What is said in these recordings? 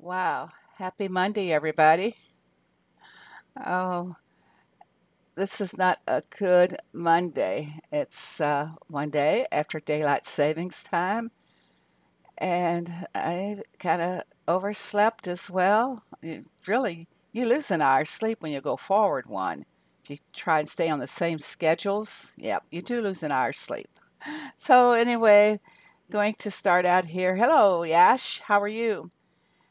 Wow. Happy Monday, everybody. Oh, this is not a good Monday. It's one day after daylight savings time, and I kind of overslept as well. You lose an hour's sleep when you go forward one. If you try and stay on the same schedules, yep, you do lose an hour's sleep. So, anyway, going to start out here. Hello, Yash. How are you?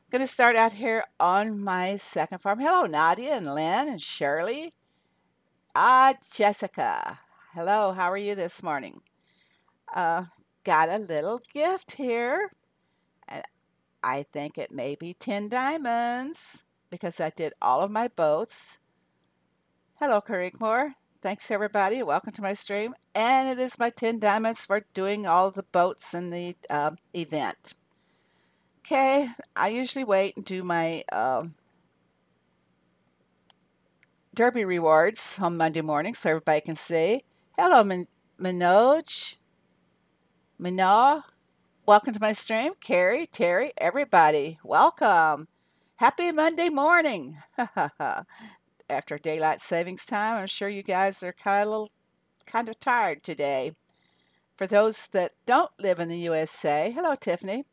Going to start out here on my second farm. Hello, Nadia and Lynn and Shirley. Jessica. Hello, how are you this morning? Uh, got a little gift here. And I think it may be 10 diamonds because I did all of my boats. Hello, Carrickmore. Thanks, everybody. Welcome to my stream. And it is my 10 diamonds for doing all the boats in the event. Okay, I usually wait and do my Derby rewards on Monday morning so everybody can see. Hello, Manoj, Manoj. Welcome to my stream. Carrie, Terry, everybody, welcome. Happy Monday morning. After daylight savings time, I'm sure you guys are kind of tired today. For those that don't live in the USA, hello, Tiffany.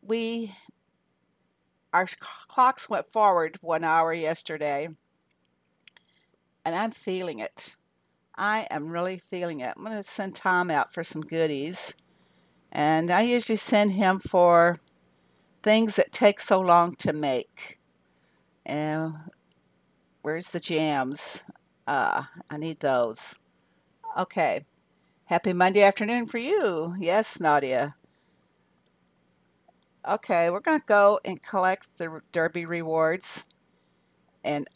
We our clocks went forward 1 hour yesterday, and I'm feeling it. I am really feeling it. I'm going to send Tom out for some goodies. And I usually send him for things that take so long to make. And where's the jams? I need those. Okay. Happy Monday afternoon for you. Yes, Nadia. Okay, we're going to go and collect the Derby rewards. And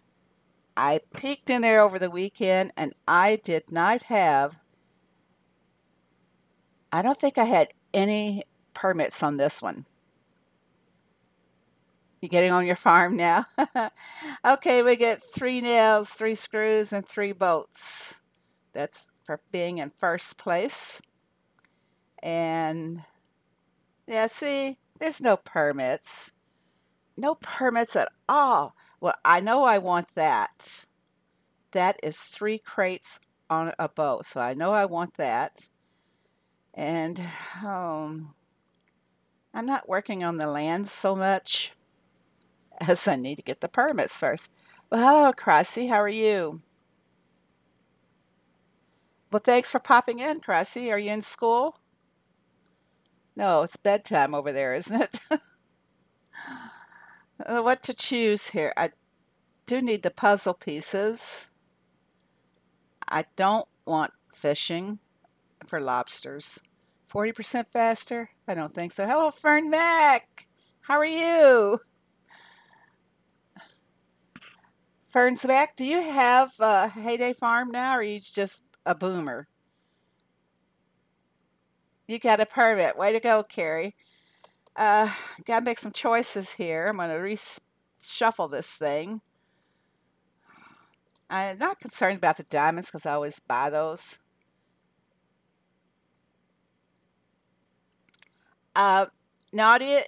I peeked in there over the weekend and I did not have, I don't think I had any permits on this one. You getting on your farm now? Okay, we get 3 nails, 3 screws, and 3 bolts. That's for being in first place. And yeah, see, there's no permits. No permits at all. Well, I know I want that. That is 3 crates on a boat, so I know I want that. And um, I'm not working on the land so much as I need to get the permits first. Well, hello, Crossy. How are you? Well, thanks for popping in, Cressy. Are you in school? No, it's bedtime over there, isn't it? What to choose here? I do need the puzzle pieces. I don't want fishing for lobsters. 40% faster? I don't think so. Hello, Fern Mac. How are you? Fern's back. Do you have a Heyday Farm now, or are you just a boomer? You got a permit. Way to go, Carrie. Gotta make some choices here. I'm gonna reshuffle this thing. I'm not concerned about the diamonds because I always buy those. Uh, Nadia,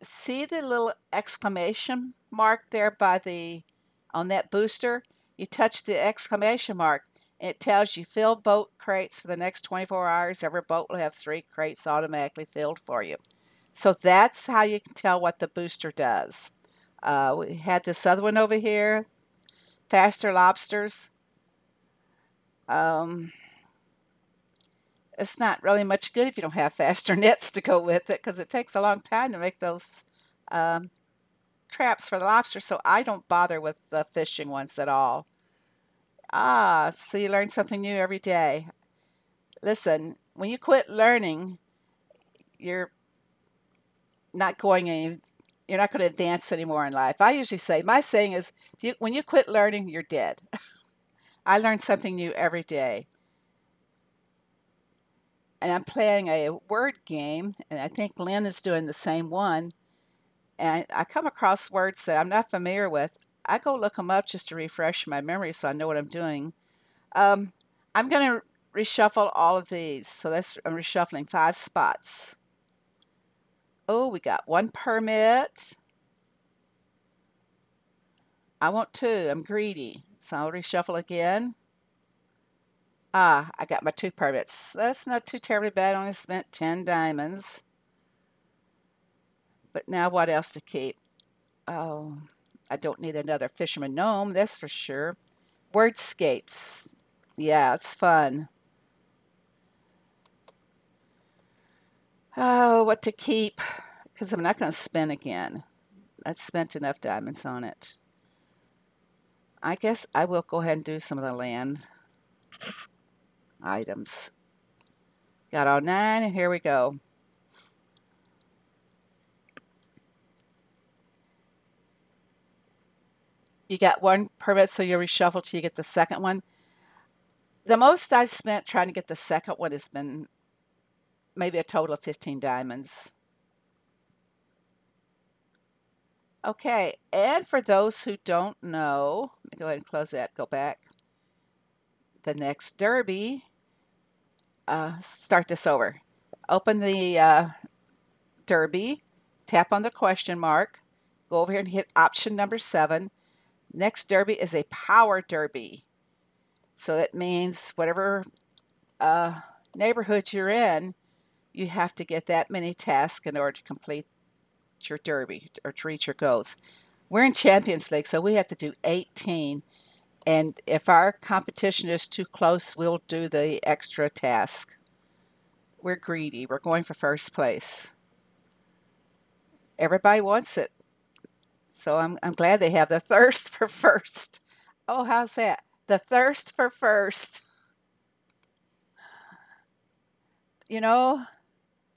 see the little exclamation mark there by the on that booster? You touch the exclamation mark, and it tells you fill boat crates for the next 24 hours. Every boat will have 3 crates automatically filled for you. So that's how you can tell what the booster does. We had this other one over here, faster lobsters. Um, it's not really much good if you don't have faster nets to go with it because it takes a long time to make those um, traps for the lobster. So I don't bother with the fishing ones at all. So you learn something new every day. Listen, when you quit learning, you're not going any, you're not going to advance anymore in life. I usually say, my saying is, when you quit learning, you're dead. I learn something new every day. And I'm playing a word game, and I think Lynn is doing the same one. And I come across words that I'm not familiar with. I go look them up just to refresh my memory so I know what I'm doing. Um, I'm going to reshuffle all of these. So I'm reshuffling 5 spots. Oh, we got 1 permit. I want two. I'm greedy. So I'll reshuffle again. Ah, I got my two permits. That's not too terribly bad. I only spent 10 diamonds. But now what else to keep? Oh, I don't need another fisherman gnome, that's for sure. Wordscapes. Yeah, it's fun. Oh, what to keep? Because I'm not going to spin again. I spent enough diamonds on it. I guess I will go ahead and do some of the land items. Got all 9, and here we go. You got one permit, so you reshuffle till you get the second one. The most I've spent trying to get the second one has been maybe a total of 15 diamonds. Okay, and for those who don't know, let me go ahead and close that, go back. The next derby, start this over. Open the derby, tap on the question mark, go over here and hit option number 7. Next derby is a power derby. So that means whatever neighborhood you're in, you have to get that many tasks in order to complete your derby or to reach your goals. We're in Champions League, so we have to do 18. And if our competition is too close, we'll do the extra task. We're greedy. We're going for first place. Everybody wants it. So I'm glad they have the thirst for first. Oh, how's that? The thirst for first. You know,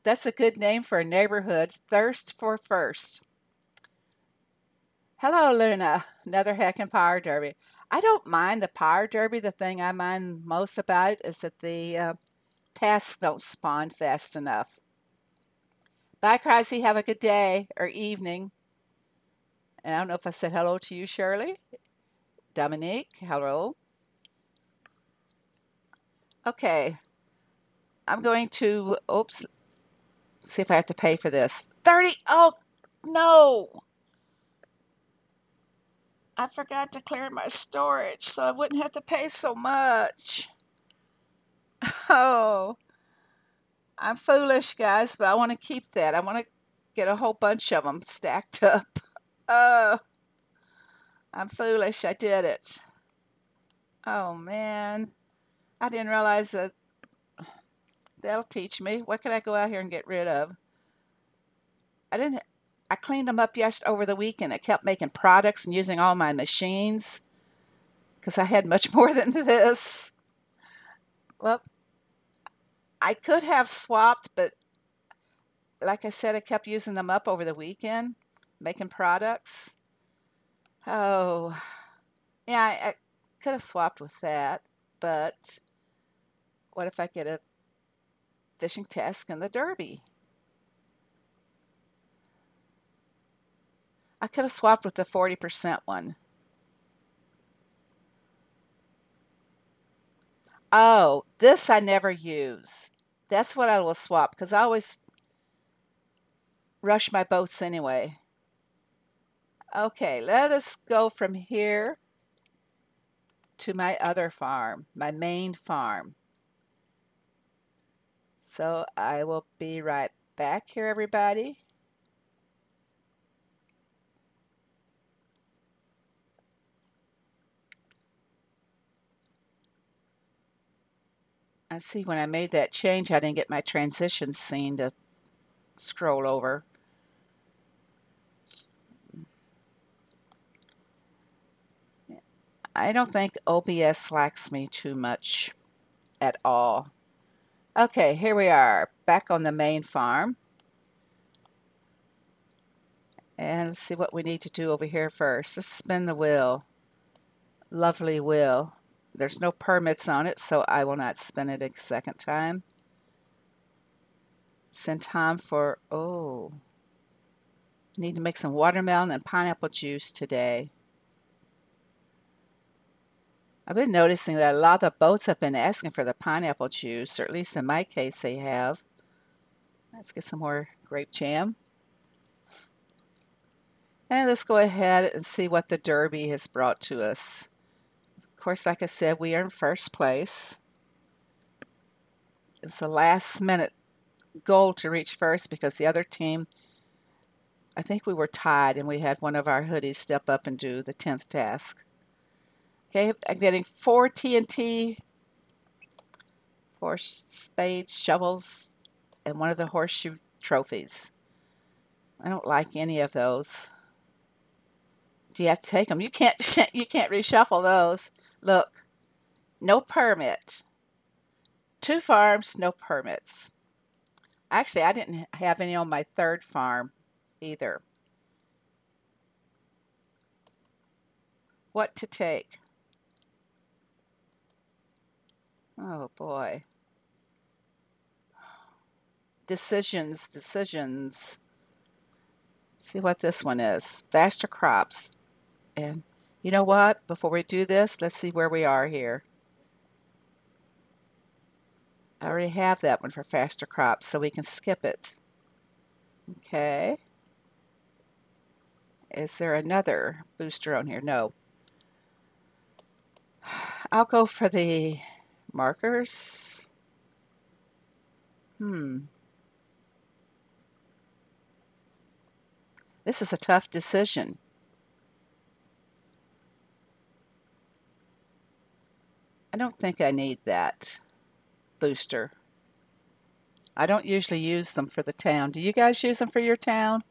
that's a good name for a neighborhood. Thirst for first. Hello, Luna. Another heckin' power derby. I don't mind the power derby. The thing I mind most about it is that the tasks don't spawn fast enough. Bye, Crazy. Have a good day or evening. And I don't know if I said hello to you, Shirley. Dominique, hello. Okay. I'm going to, oops, see if I have to pay for this. 30. Oh, no. I forgot to clear my storage so I wouldn't have to pay so much. Oh, I'm foolish, guys, but I want to keep that. I want to get a whole bunch of them stacked up. Oh, I'm foolish. I did it. Oh, man. I didn't realize that. That'll teach me. What could I go out here and get rid of? I didn't. I cleaned them up yesterday over the weekend. I kept making products and using all my machines because I had much more than this. Well, I could have swapped, but like I said, I kept using them up over the weekend, making products. Oh, yeah, I could have swapped with that, but what if I get a fishing task in the derby? I could have swapped with the 40% one. Oh, this I never use. That's what I will swap because I always rush my boats anyway. Okay, let us go from here to my other farm, my main farm. So I will be right back here, everybody. I see when I made that change, I didn't get my transition scene to scroll over. I don't think OBS likes me too much at all. Okay, here we are, back on the main farm. And let's see what we need to do over here first. Let's spin the wheel. Lovely wheel. There's no permits on it, so I will not spin it a second time. Send time for, oh, need to make some watermelon and pineapple juice today. I've been noticing that a lot of boats have been asking for the pineapple juice, or at least in my case they have. Let's get some more grape jam. And let's go ahead and see what the Derby has brought to us. Of course, like I said, we are in first place. It's a last minute goal to reach first because the other team, I think we were tied and we had one of our hoodies step up and do the 10th task. Okay, I'm getting 4 TNT, 4 spades, shovels, and one of the horseshoe trophies. I don't like any of those. Do you have to take them? You can't. You can't reshuffle those. Look, no permit. 2 farms, no permits. Actually, I didn't have any on my 3rd farm either. What to take? Oh boy. Decisions, decisions. See what this one is. Faster crops. And you know what? Before we do this, let's see where we are here. I already have that one for faster crops, so we can skip it. Okay. Is there another booster on here? No. I'll go for the markers. This is a tough decision. I don't think I need that booster. I don't usually use them for the town. Do you guys use them for your town?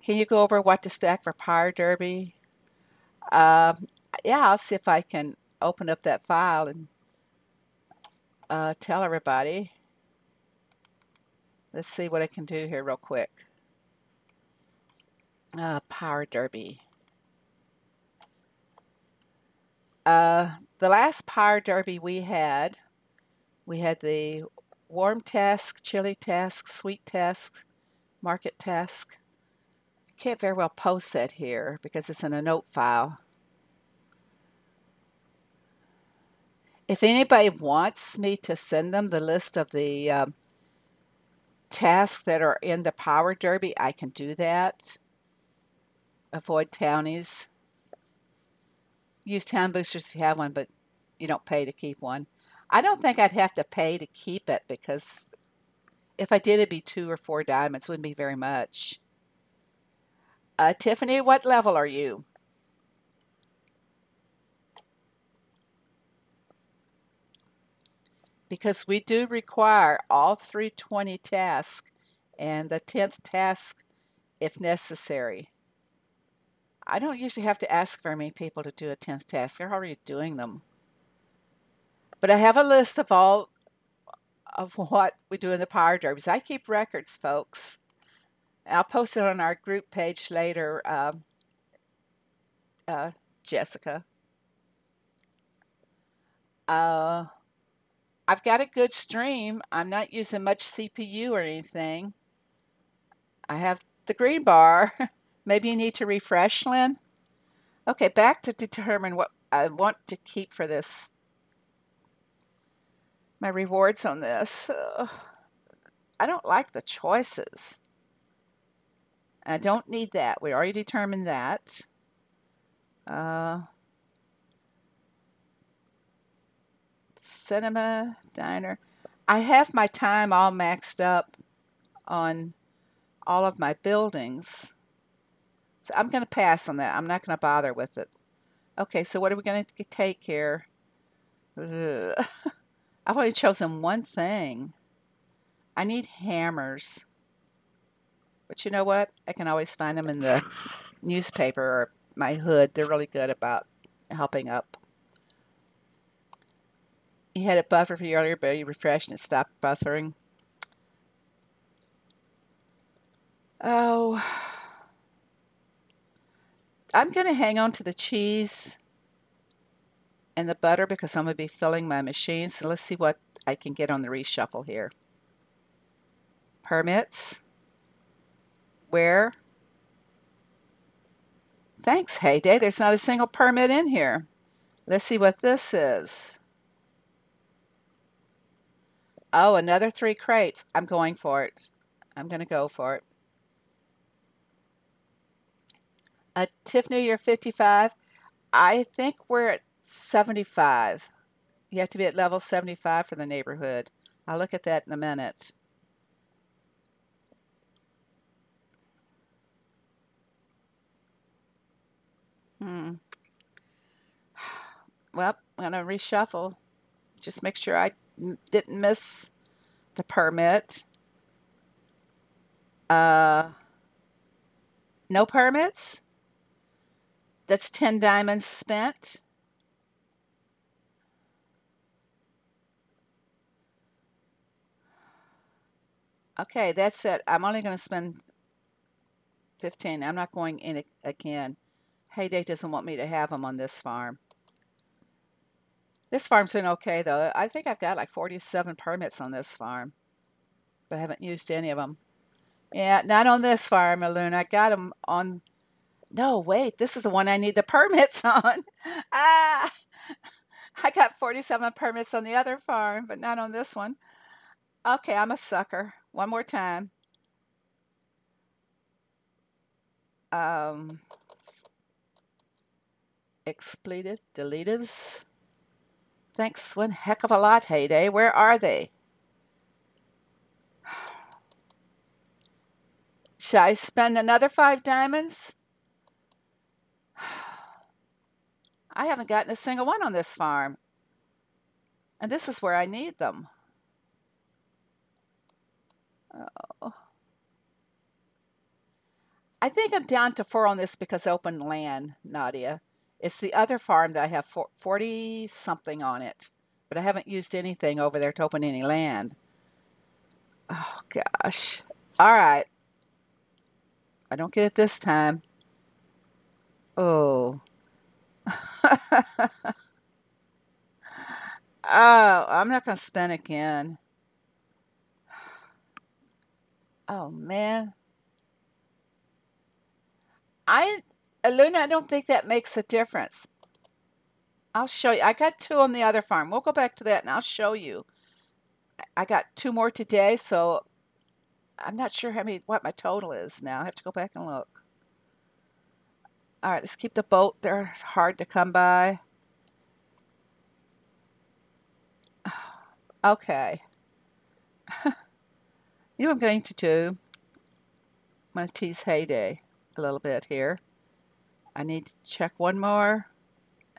Can you go over what to stack for Power Derby? Yeah, I'll see if I can open up that file and tell everybody. Let's see what I can do here real quick. Power Derby. The last Power Derby we had the warm task, chili task, sweet task, market task. I can't very well post that here because it's in a note file. If anybody wants me to send them the list of the tasks that are in the Power Derby, I can do that. Avoid townies. Use town boosters if you have one, but you don't pay to keep one. I don't think I'd have to pay to keep it because if I did, it'd be 2 or 4 diamonds. Wouldn't be very much. Tiffany, what level are you? Because we do require all 320 tasks and the 10th task if necessary. I don't usually have to ask very many people to do a 10th task. They're already doing them. But I have a list of all of what we do in the Power Derbies. I keep records, folks. I'll post it on our group page later, Jessica. I've got a good stream. I'm not using much CPU or anything. I have the green bar. Maybe you need to refresh, Lynn. Okay, back to determine what I want to keep for this. My rewards on this. I don't like the choices. I don't need that. We already determined that. Cinema, diner. I have my time all maxed up on all of my buildings. So I'm going to pass on that. I'm not going to bother with it. Okay, so what are we going to take here? Ugh. I've only chosen one thing. I need hammers. But you know what? I can always find them in the newspaper or my hood. They're really good about helping up. You had it buffer for you earlier, but you refreshed and it stopped buffering. Oh, I'm going to hang on to the cheese and the butter because I'm going to be filling my machine. So let's see what I can get on the reshuffle here. Permits. Where? Thanks, Heyday. There's not a single permit in here. Let's see what this is. Oh, another 3 crates. I'm going for it. I'm going to go for it. Tiffany, you're 55. I think we're at 75. You have to be at level 75 for the neighborhood. I'll look at that in a minute. Hmm. Well, I'm going to reshuffle. Just make sure I didn't miss the permit. Uh, no permits? That's 10 diamonds spent. Okay, that's it. I'm only going to spend 15. I'm not going in again. Heyday doesn't want me to have them on this farm. This farm's been okay, though. I think I've got like 47 permits on this farm, but I haven't used any of them. Yeah, not on this farm, Aluna. I got them on. No, wait. This is the one I need the permits on. Ah, I got 47 permits on the other farm, but not on this one. Okay, I'm a sucker. One more time. Um, expletive, deletives. Thanks one heck of a lot, Heyday. Where are they? Should I spend another 5 diamonds? I haven't gotten a single one on this farm. And this is where I need them. Oh. I think I'm down to 4 on this because open land, Nadia. It's the other farm that I have 40 something on it. But I haven't used anything over there to open any land. Oh, gosh. All right. I don't get it this time. Oh. Oh, I'm not going to spend again. Oh, man. I, Luna, I don't think that makes a difference. I'll show you. I got 2 on the other farm. We'll go back to that and I'll show you. I got 2 more today, so I'm not sure what my total is now. I have to go back and look. All right, let's keep the boat there. It's hard to come by. Okay. You know what I'm going to do? I'm going to tease Heyday a little bit here. I need to check one more.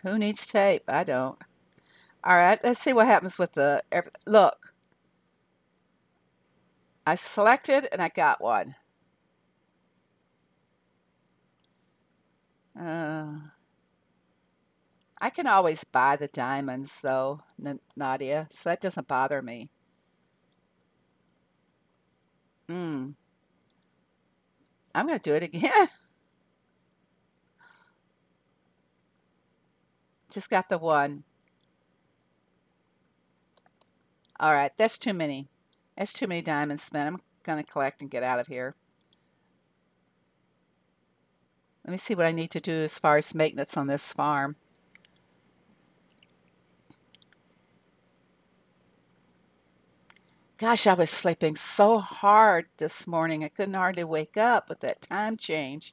Who needs tape? I don't. All right, let's see what happens with the... Look. I selected and I got one. I can always buy the diamonds, though, Nadia, so that doesn't bother me. I'm going to do it again. Just got the one. All right, that's too many. That's too many diamonds spent. I'm going to collect and get out of here. Let me see what I need to do as far as maintenance on this farm. Gosh, I was sleeping so hard this morning. I couldn't hardly wake up with that time change.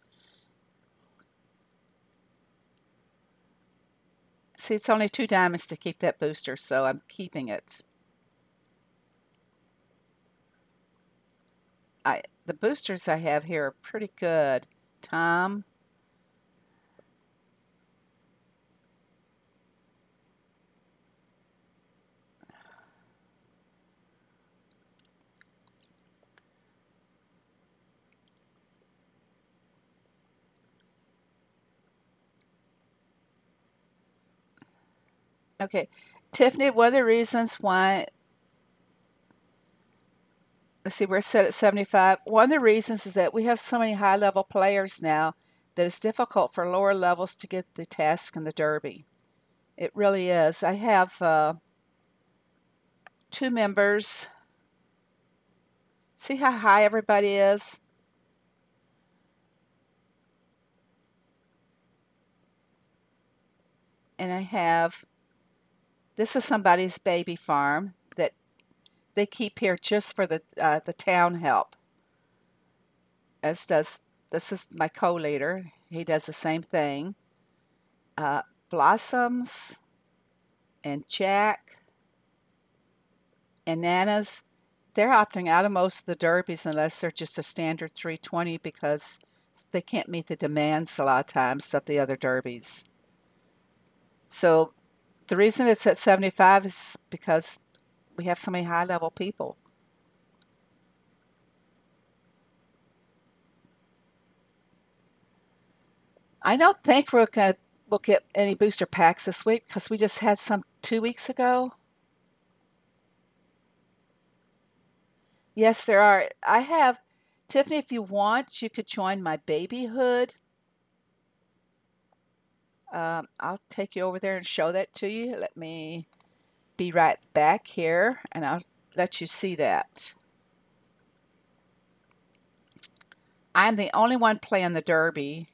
See, it's only 2 diamonds to keep that booster, so I'm keeping it. The boosters I have here are pretty good. Tom. Okay. Tiffany, one of the reasons why, let's see, we're set at 75. One of the reasons is that we have so many high-level players now that it's difficult for lower levels to get the task in the derby. It really is. I have 2 members. See how high everybody is? And I have, this is somebody's baby farm that they keep here just for the town help. as does this is my co-leader. He does the same thing. Uh, Blossoms and Jack and Nana's, they're opting out of most of the derbies unless they're just a standard 320 because they can't meet the demands a lot of times of the other derbies. So the reason it's at 75 is because we have so many high-level people. I don't think we'll get any booster packs this week because we just had some 2 weeks ago. Yes, there are. I have Tiffany. If you want, you could join my baby hood. I'll take you over there and show that to you. Let me be right back here, and I'll let you see that. I'm the only one playing the derby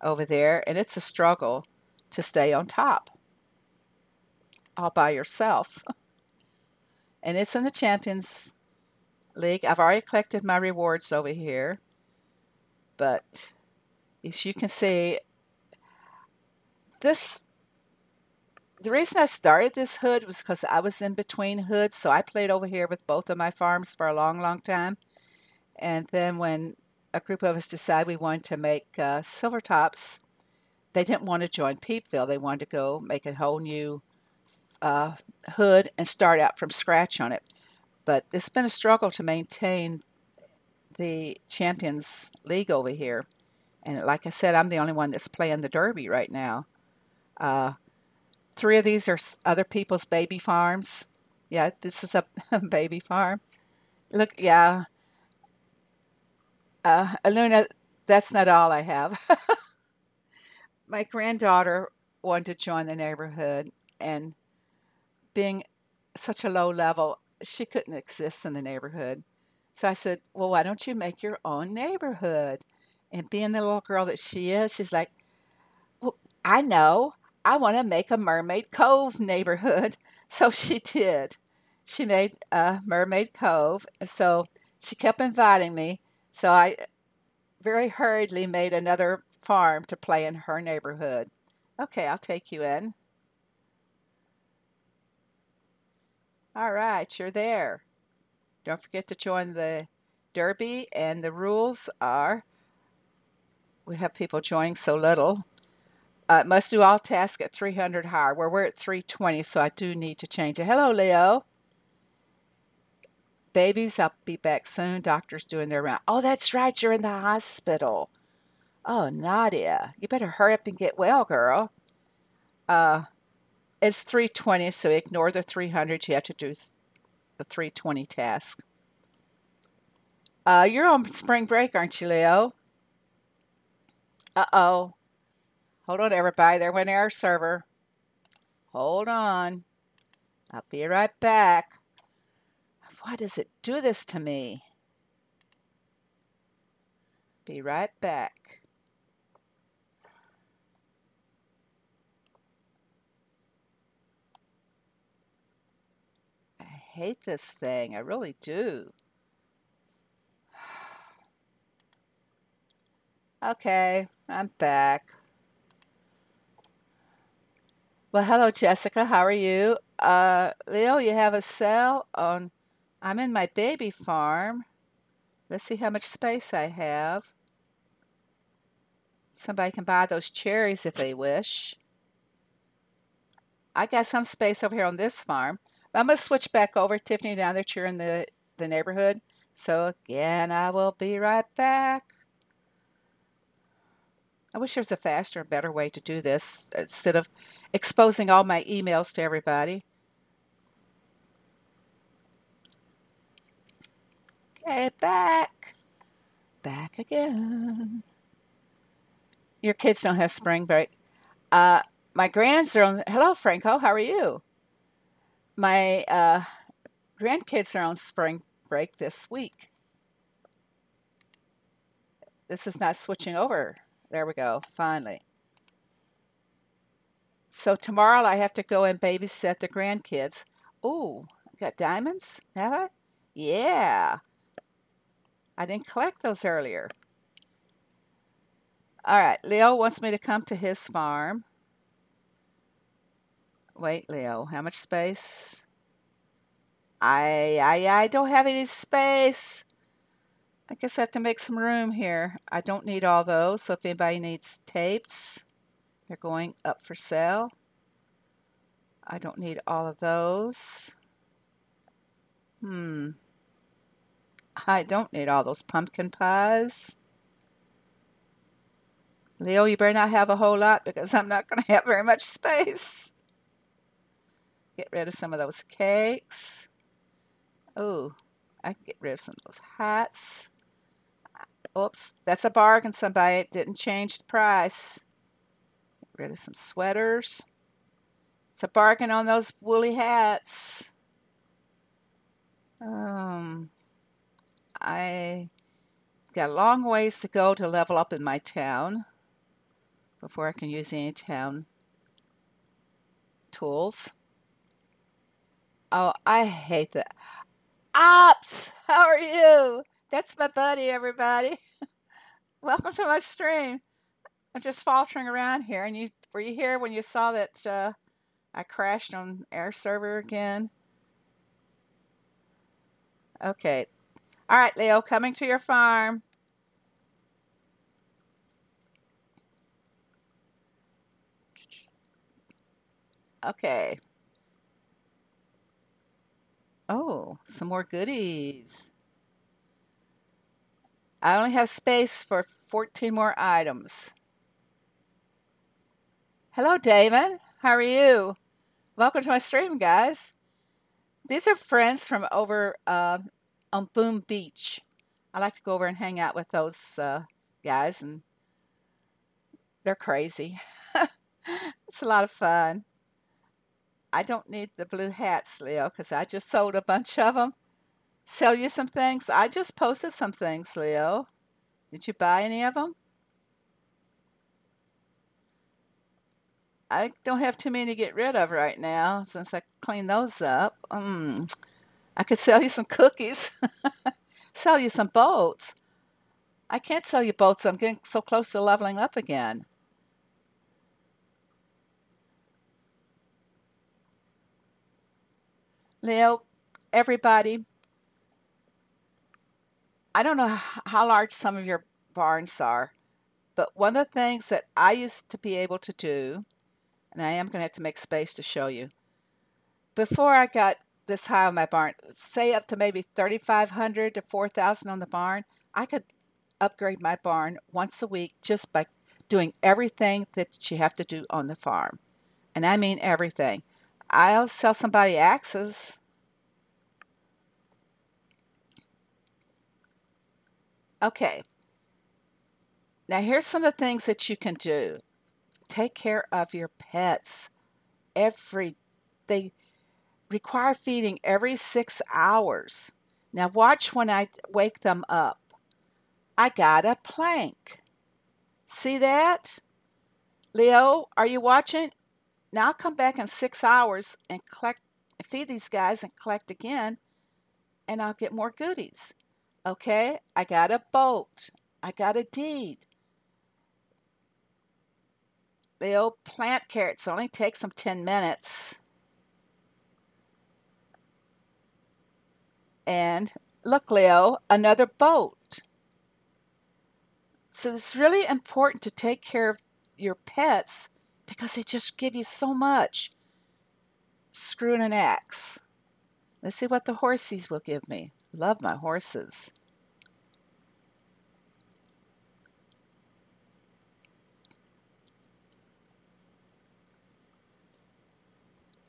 over there, and it's a struggle to stay on top all by yourself. And it's in the Champions League. I've already collected my rewards over here, but as you can see, the reason I started this hood was because I was in between hoods, so I played over here with both of my farms for a long, long time. And then when a group of us decided we wanted to make silver tops, they didn't want to join Peepville. They wanted to go make a whole new hood and start out from scratch on it. But it's been a struggle to maintain the Champions League over here. And like I said, I'm the only one that's playing the Derby right now. 3 of these are other people's baby farms. Yeah, this is a baby farm. Look, yeah. Aluna, that's not all I have. My granddaughter wanted to join the neighborhood, and being such a low level, she couldn't exist in the neighborhood. So I said, well, why don't you make your own neighborhood? And being the little girl that she is, she's like, well, I know. I want to make a Mermaid Cove neighborhood. So she did. She made a Mermaid Cove. And so she kept inviting me. So I very hurriedly made another farm to play in her neighborhood. Okay, I'll take you in. All right, you're there. Don't forget to join the Derby, and the rules are we have people joining so little. Must do all tasks at 300 higher. Well, we're at 320, so I do need to change it. Hello, Leo. Babies, I'll be back soon. Doctor's doing their round. Oh, that's right. You're in the hospital. Oh, Nadia, you better hurry up and get well, girl. Uh, it's 320, so ignore the 300. You have to do the 320 task. You're on spring break, aren't you, Leo? Uh-oh. Hold on, everybody. There went our server. Hold on. I'll be right back. Why does it do this to me? Be right back. I hate this thing. I really do. Okay, I'm back. Well, hello, Jessica. How are you? Leo, you have a sale on... I'm in my baby farm. Let's see how much space I have. Somebody can buy those cherries if they wish. I got some space over here on this farm. But I'm going to switch back over, Tiffany, now that you're in the neighborhood. So again, I will be right back. I wish there was a faster and better way to do this instead of exposing all my emails to everybody. Okay, back. Back again. Your kids don't have spring break. My grands are on... Hello, Franco. How are you? My grandkids are on spring break this week. This is not switching over. There we go. Finally. So tomorrow I have to go and babysit the grandkids. Ooh, I got diamonds? Have I? Yeah. I didn't collect those earlier. All right, Leo wants me to come to his farm. Wait, Leo, how much space? I don't have any space. I guess I have to make some room here. I don't need all those, so if anybody needs tapes, they're going up for sale. I don't need all of those. I don't need all those pumpkin pies. Leo, you better not have a whole lot because I'm not going to have very much space. Get rid of some of those cakes. Oh, I can get rid of some of those hats. Oops, that's a bargain, somebody. It didn't change the price. Get rid of some sweaters. It's a bargain on those woolly hats. I got a long ways to go to level up in my town before I can use any town tools. Oh, I hate that. Ops, how are you? That's my buddy, everybody. Welcome to my stream. I'm just faltering around here, and were you here when you saw that I crashed on air server again? Okay. All right, Leo, coming to your farm. Okay. Oh, some more goodies. I only have space for 14 more items. Hello, Damon. How are you? Welcome to my stream, guys. These are friends from over on Boom Beach. I like to go over and hang out with those guys, and they're crazy. It's a lot of fun. I don't need the blue hats, Leo, because I just sold a bunch of them. Sell you some things? I just posted some things, Leo. Did you buy any of them? I don't have too many to get rid of right now since I cleaned those up. I could sell you some cookies, sell you some boats. I can't sell you boats. I'm getting so close to leveling up again. Leo, everybody, I don't know how large some of your barns are, but one of the things that I used to be able to do, and I am going to have to make space to show you, before I got this high on my barn, say up to maybe 3,500 to 4,000 on the barn, I could upgrade my barn once a week just by doing everything that you have to do on the farm. And I mean everything. I'll sell somebody axes. Okay. Now here's some of the things that you can do. Take care of your pets. They require feeding every 6 hours. Now watch when I wake them up. I got a plank. See that? Leo, are you watching? Now I'll come back in 6 hours and feed these guys and collect again, and I'll get more goodies. Okay, I got a boat. I got a deed. Leo, plant carrots only takes them 10 minutes. And look, Leo, another boat. So it's really important to take care of your pets because they just give you so much. Screw an axe. Let's see what the horsies will give me. Love my horses.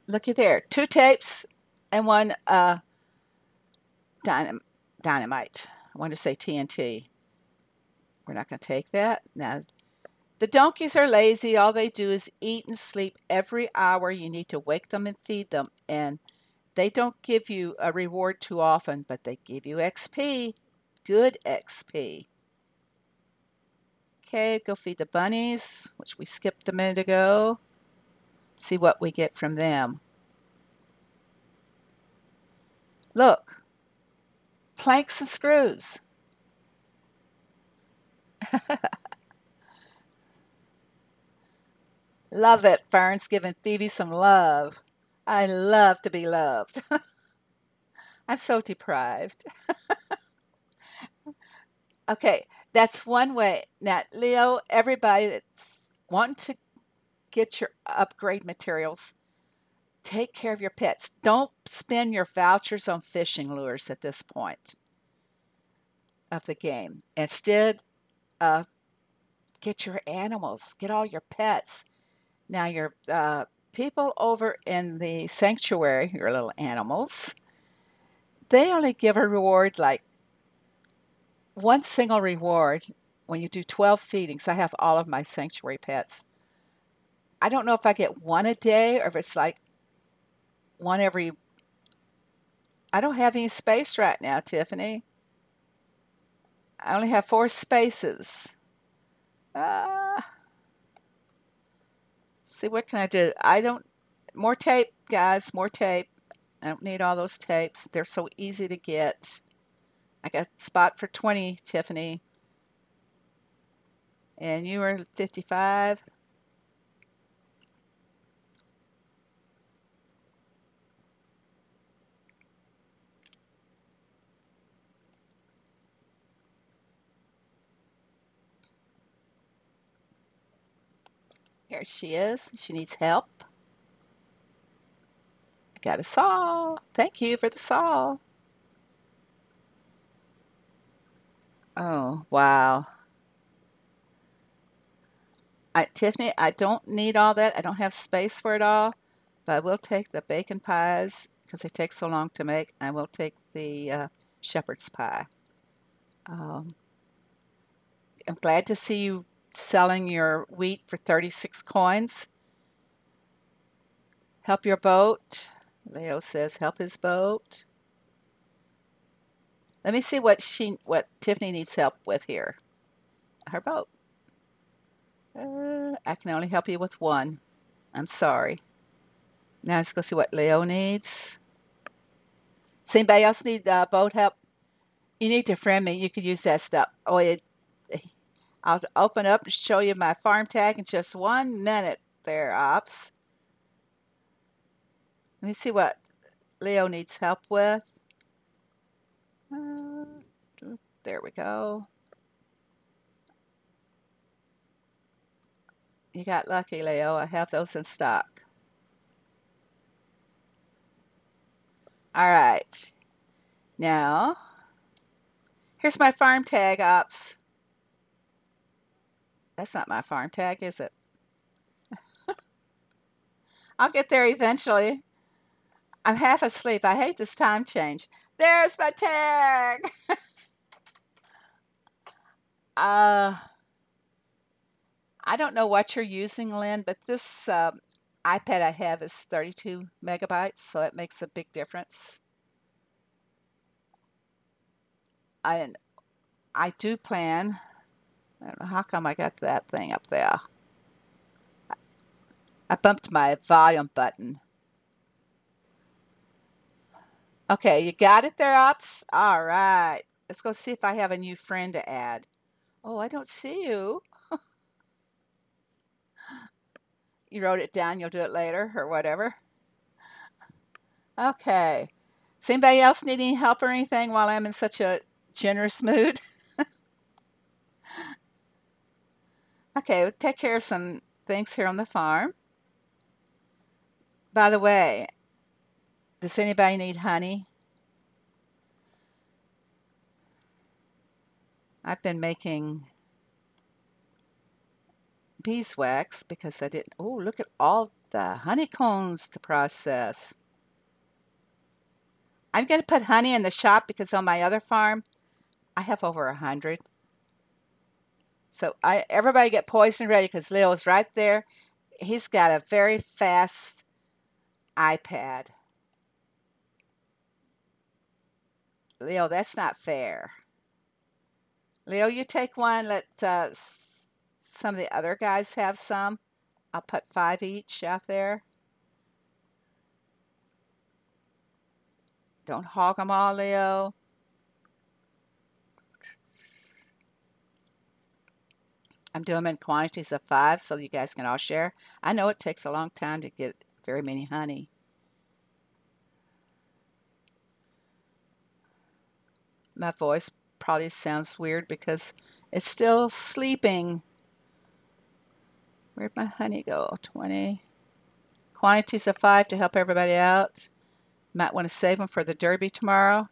Looky there. 2 tapes and 1 dynamite. I want to say TNT. We're not going to take that. Now, the donkeys are lazy. All they do is eat and sleep every hour. You need to wake them and feed them. And they don't give you a reward too often, but they give you XP. Good XP. Okay, go feed the bunnies, which we skipped a minute ago. See what we get from them. Look, planks and screws. Love it. Fern's giving Phoebe some love. I love to be loved. I'm so deprived. Okay, that's one way. Now, Leo, everybody that's wanting to get your upgrade materials, take care of your pets. Don't spend your vouchers on fishing lures at this point of the game. Instead, uh, get your animals, get all your pets. Now, your people over in the sanctuary, your little animals, they only give a reward like one single reward when you do 12 feedings. I have all of my sanctuary pets. I don't know if I get one a day or if it's like one every. I don't have any space right now, Tiffany. I only have 4 spaces. Uh, see, what can I do? I don't. More tape, guys, more tape. I don't need all those tapes. They're so easy to get. I got a spot for 20, Tiffany. And you were 55. Here she is. She needs help. I got a saw. Thank you for the saw. Oh, wow. Tiffany, I don't need all that. I don't have space for it all, but I will take the bacon pies because they take so long to make. I will take the shepherd's pie. Um, I'm glad to see you selling your wheat for 36 coins. Help your boat. Leo says help his boat. Let me see what Tiffany needs help with here. Her boat. I can only help you with one. I'm sorry. Now let's go see what Leo needs. Does anybody else need boat help? You need to friend me. You could use that stuff. I'll open up and show you my farm tag in just 1 minute there, Ops. Let me see what Leo needs help with. Uh, there we go. You got lucky, Leo. I have those in stock. All right. Now, here's my farm tag, Ops. That's not my farm tag, is it? I'll get there eventually. I'm half asleep. I hate this time change. There's my tag. uh, I don't know what you're using, Lynn, but this iPad I have is 32 megabytes, so that makes a big difference. I I do plan. I don't know how come I got that thing up there. I bumped my volume button. Okay, you got it there, Ops? All right. Let's go see if I have a new friend to add. Oh, I don't see you. You wrote it down. You'll do it later or whatever. Okay. Does anybody else need any help or anything while I'm in such a generous mood? Okay, we'll take care of some things here on the farm. By the way, does anybody need honey? I've been making beeswax because I didn't. Oh, look at all the honeycombs to process. I'm going to put honey in the shop because on my other farm, I have over 100. So everybody get poison ready because Leo's right there. He's got a very fast iPad. Leo, that's not fair. Leo, you take one. Let some of the other guys have some. I'll put 5 each out there. Don't hog them all, Leo. I'm doing them in quantities of 5 so you guys can all share. I know it takes a long time to get very many honey. My voice probably sounds weird because it's still sleeping. Where'd my honey go? 20. Quantities of 5 to help everybody out. Might want to save them for the derby tomorrow.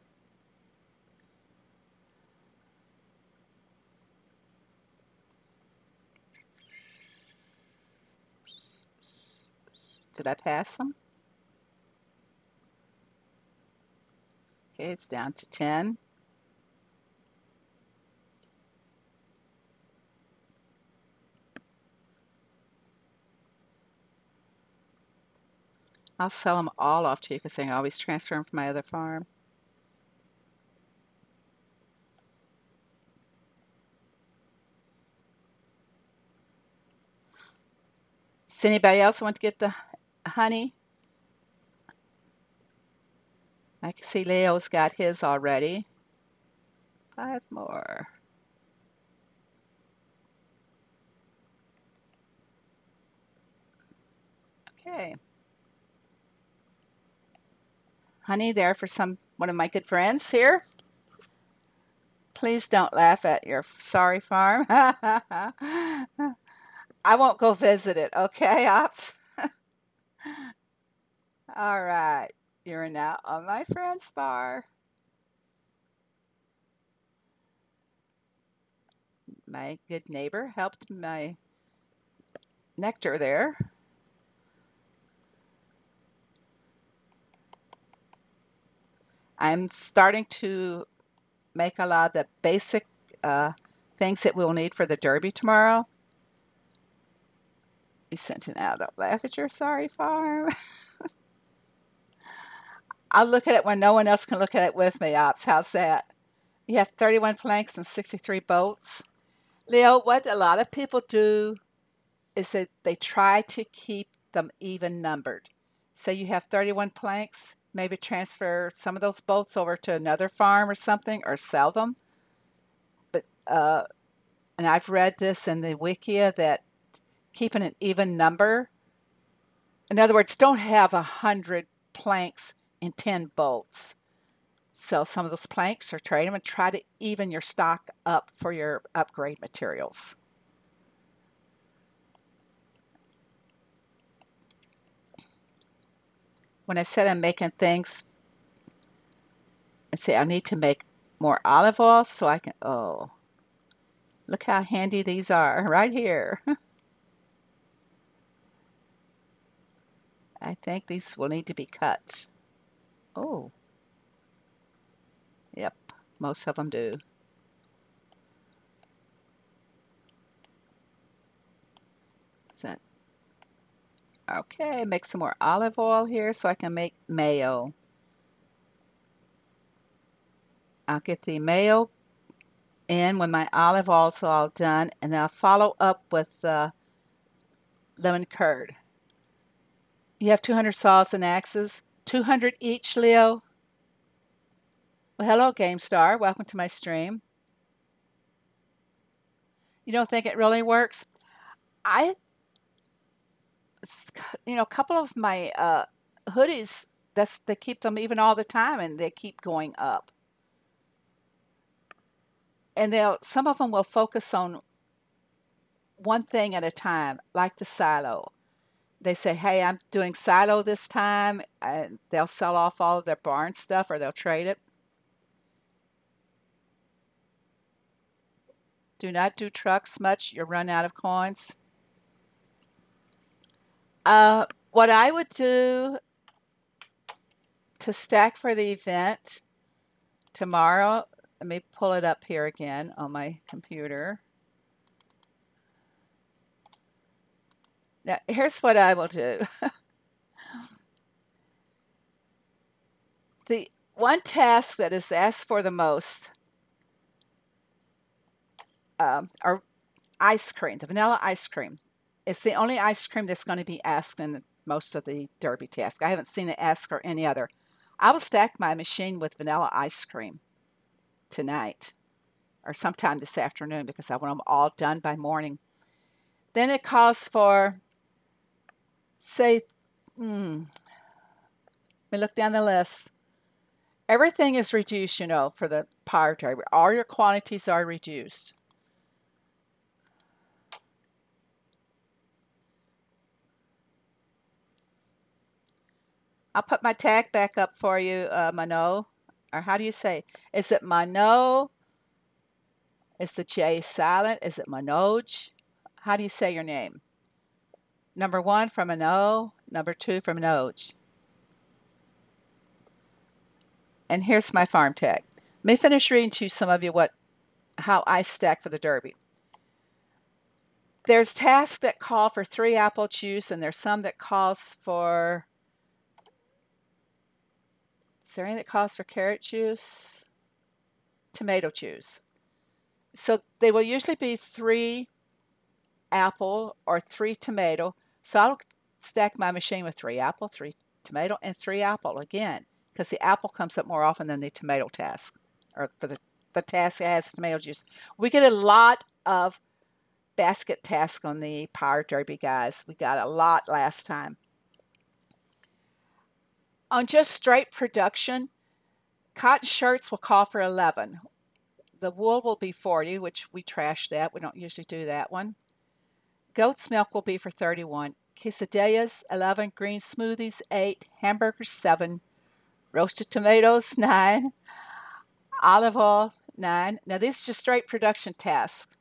Did I pass them? Okay, it's down to 10. I'll sell them all off to you because I can always transfer them from my other farm. Does anybody else want to get the honey? I can see Leo's got his already. 5 more. Okay. Honey there for one of my good friends here. Please don't laugh at your sorry farm. I won't go visit it, okay, Ops? All right. You're now on my friend's bar. My good neighbor helped my nectar there. I'm starting to make a lot of the basic things that we'll need for the derby tomorrow. You sent it out. Don't laugh at your sorry farm. I'll look at it when no one else can look at it with me, Ops. How's that? You have 31 planks and 63 bolts. Leo, what a lot of people do is that they try to keep them even numbered. So you have 31 planks, maybe transfer some of those bolts over to another farm or something, or sell them. But and I've read this in the Wikia that keeping an even number, in other words, don't have 100 planks and 10 bolts. Sell some of those planks or trade them and try to even your stock up for your upgrade materials. When I said I'm making things, and say I need to make more olive oil so I can, oh, look how handy these are right here. I think these will need to be cut. Oh, yep, most of them do. Is that okay? Make some more olive oil here so I can make mayo. I'll get the mayo in when my olive oil's all done, and then I'll follow up with lemon curd. You have 200 saws and axes, 200 each, Leo. Well, hello, GameStar. Welcome to my stream. You don't think it really works? I, a couple of my hoodies, they keep them even all the time, and they keep going up. And some of them will focus on one thing at a time, like the silo. They say, hey, I'm doing silo this time, and they'll sell off all of their barn stuff or they'll trade it. Do not do trucks much. You'll run out of coins. What I would do to stack for the event tomorrow, let me pull it up here again on my computer. Now, here's what I will do. The one task that is asked for the most are ice cream, the vanilla ice cream. It's the only ice cream that's going to be asked in most of the derby tasks. I haven't seen it asked for any other. I will stack my machine with vanilla ice cream tonight or sometime this afternoon because I want them all done by morning. Then it calls for, say, let me look down the list. Everything is reduced, you know, for the power derby. All your quantities are reduced. I'll put my tag back up for you, Mano. Or how do you say? Is it Mano? Is the J silent? Is it Manoj? How do you say your name? Number 1 from an O, number 2 from an Oj. And here's my farm tag. Let me finish reading to some of you how I stack for the Derby. There's tasks that call for 3 apple juice, and there's some that calls for, is there any that calls for carrot juice? Tomato juice. So they will usually be 3 apple or 3 tomato. So I'll stack my machine with 3 apple, 3 tomato, and 3 apple again, because the apple comes up more often than the tomato task, or for the task that has tomato juice. We get a lot of basket tasks on the Power Derby, guys. We got a lot last time. On just straight production, cotton shirts will call for 11. The wool will be 40, which we trash that. We don't usually do that one. Goat's milk will be for 31. Quesadillas, 11. Green smoothies, 8. Hamburgers, 7. Roasted tomatoes, 9. Olive oil, 9. Now, these are just straight production tasks.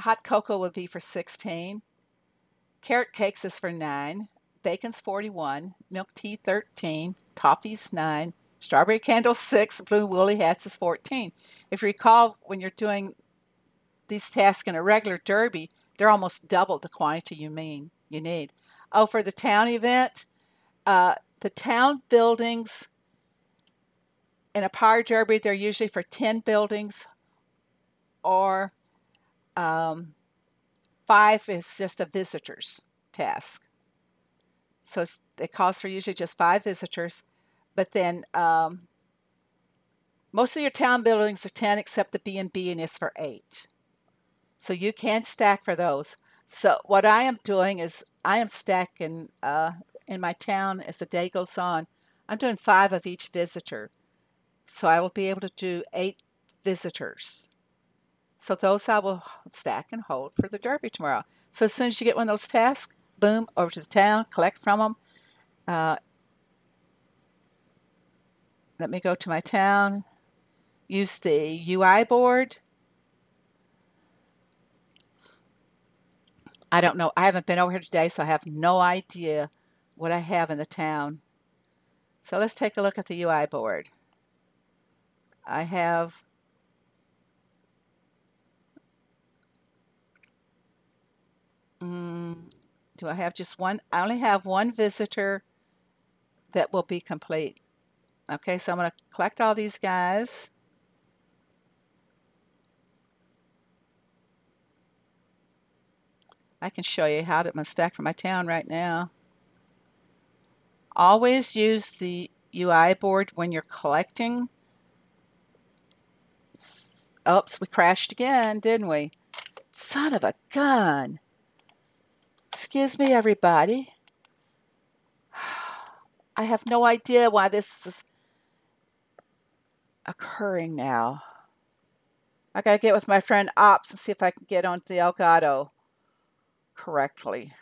Hot cocoa would be for 16. Carrot cakes is for 9. Bacon's 41. Milk tea, 13. Toffee's 9. Strawberry candles, 6. Blue woolly hats is 14. If you recall, when you're doing these tasks in a regular derby, they're almost double the quantity you need. Oh, for the town event, the town buildings in a power derby, they're usually for 10 buildings, or 5 is just a visitor's task. So it calls for usually just 5 visitors, but then most of your town buildings are 10 except the B&B, and it's for 8. So you can stack for those. So what I am doing is I am stacking in my town as the day goes on. I'm doing 5 of each visitor. So I will be able to do 8 visitors. So those I will stack and hold for the derby tomorrow. So as soon as you get one of those tasks, boom, over to the town, collect from them. Let me go to my town, use the UI board. I don't know. I haven't been over here today, so I have no idea what I have in the town. So let's take a look at the UI board. I have do I have just one? I only have one visitor that will be complete. Okay, so I'm going to collect all these guys. I can show you how to stack for my town right now. Always use the UI board when you're collecting. Oops, we crashed again, didn't we? Son of a gun. Excuse me, everybody. I have no idea why this is occurring now. I gotta get with my friend Ops and see if I can get onto the Elgato correctly.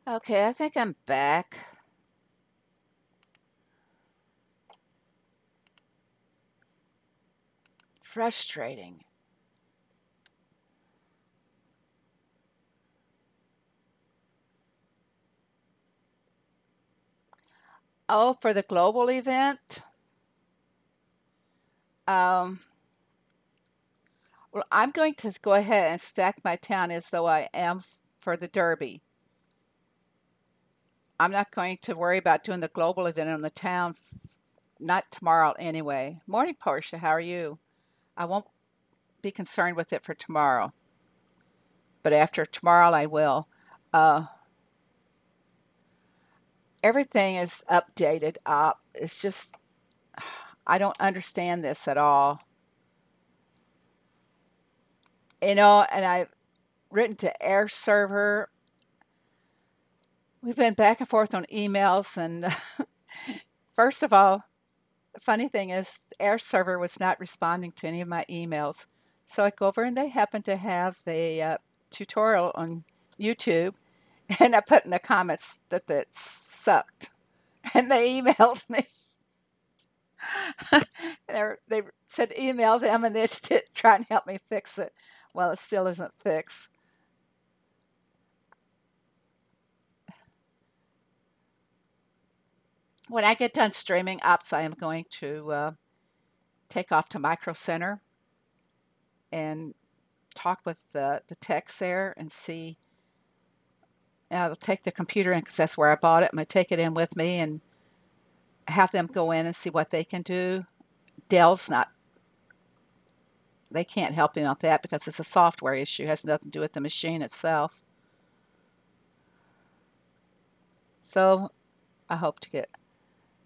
Okay, I think I'm back. Frustrating. Oh, for the global event? Well, I'm going to go ahead and stack my town as though I am for the Derby. I'm not going to worry about doing the global event on the town not tomorrow anyway. Morning, Portia. How are you? I won't be concerned with it for tomorrow, but after tomorrow, I will. Uh, Everything is updated up. It's just, I don't understand this at all. And I've written to Air Server. We've been back and forth on emails. And first of all, the funny thing is, Air Server was not responding to any of my emails. So I go over and they happen to have the tutorial on YouTube. And I put in the comments that that sucked. And they emailed me. They said email them and they did try and help me fix it. Well, it still isn't fixed. When I get done streaming ops, I am going to take off to Micro Center and talk with the techs there and see. I'll take the computer in because that's where I bought it. I'm going to take it in with me and have them go in and see what they can do. Dell's not, they can't help me with that because it's a software issue. It has nothing to do with the machine itself. So I hope to get.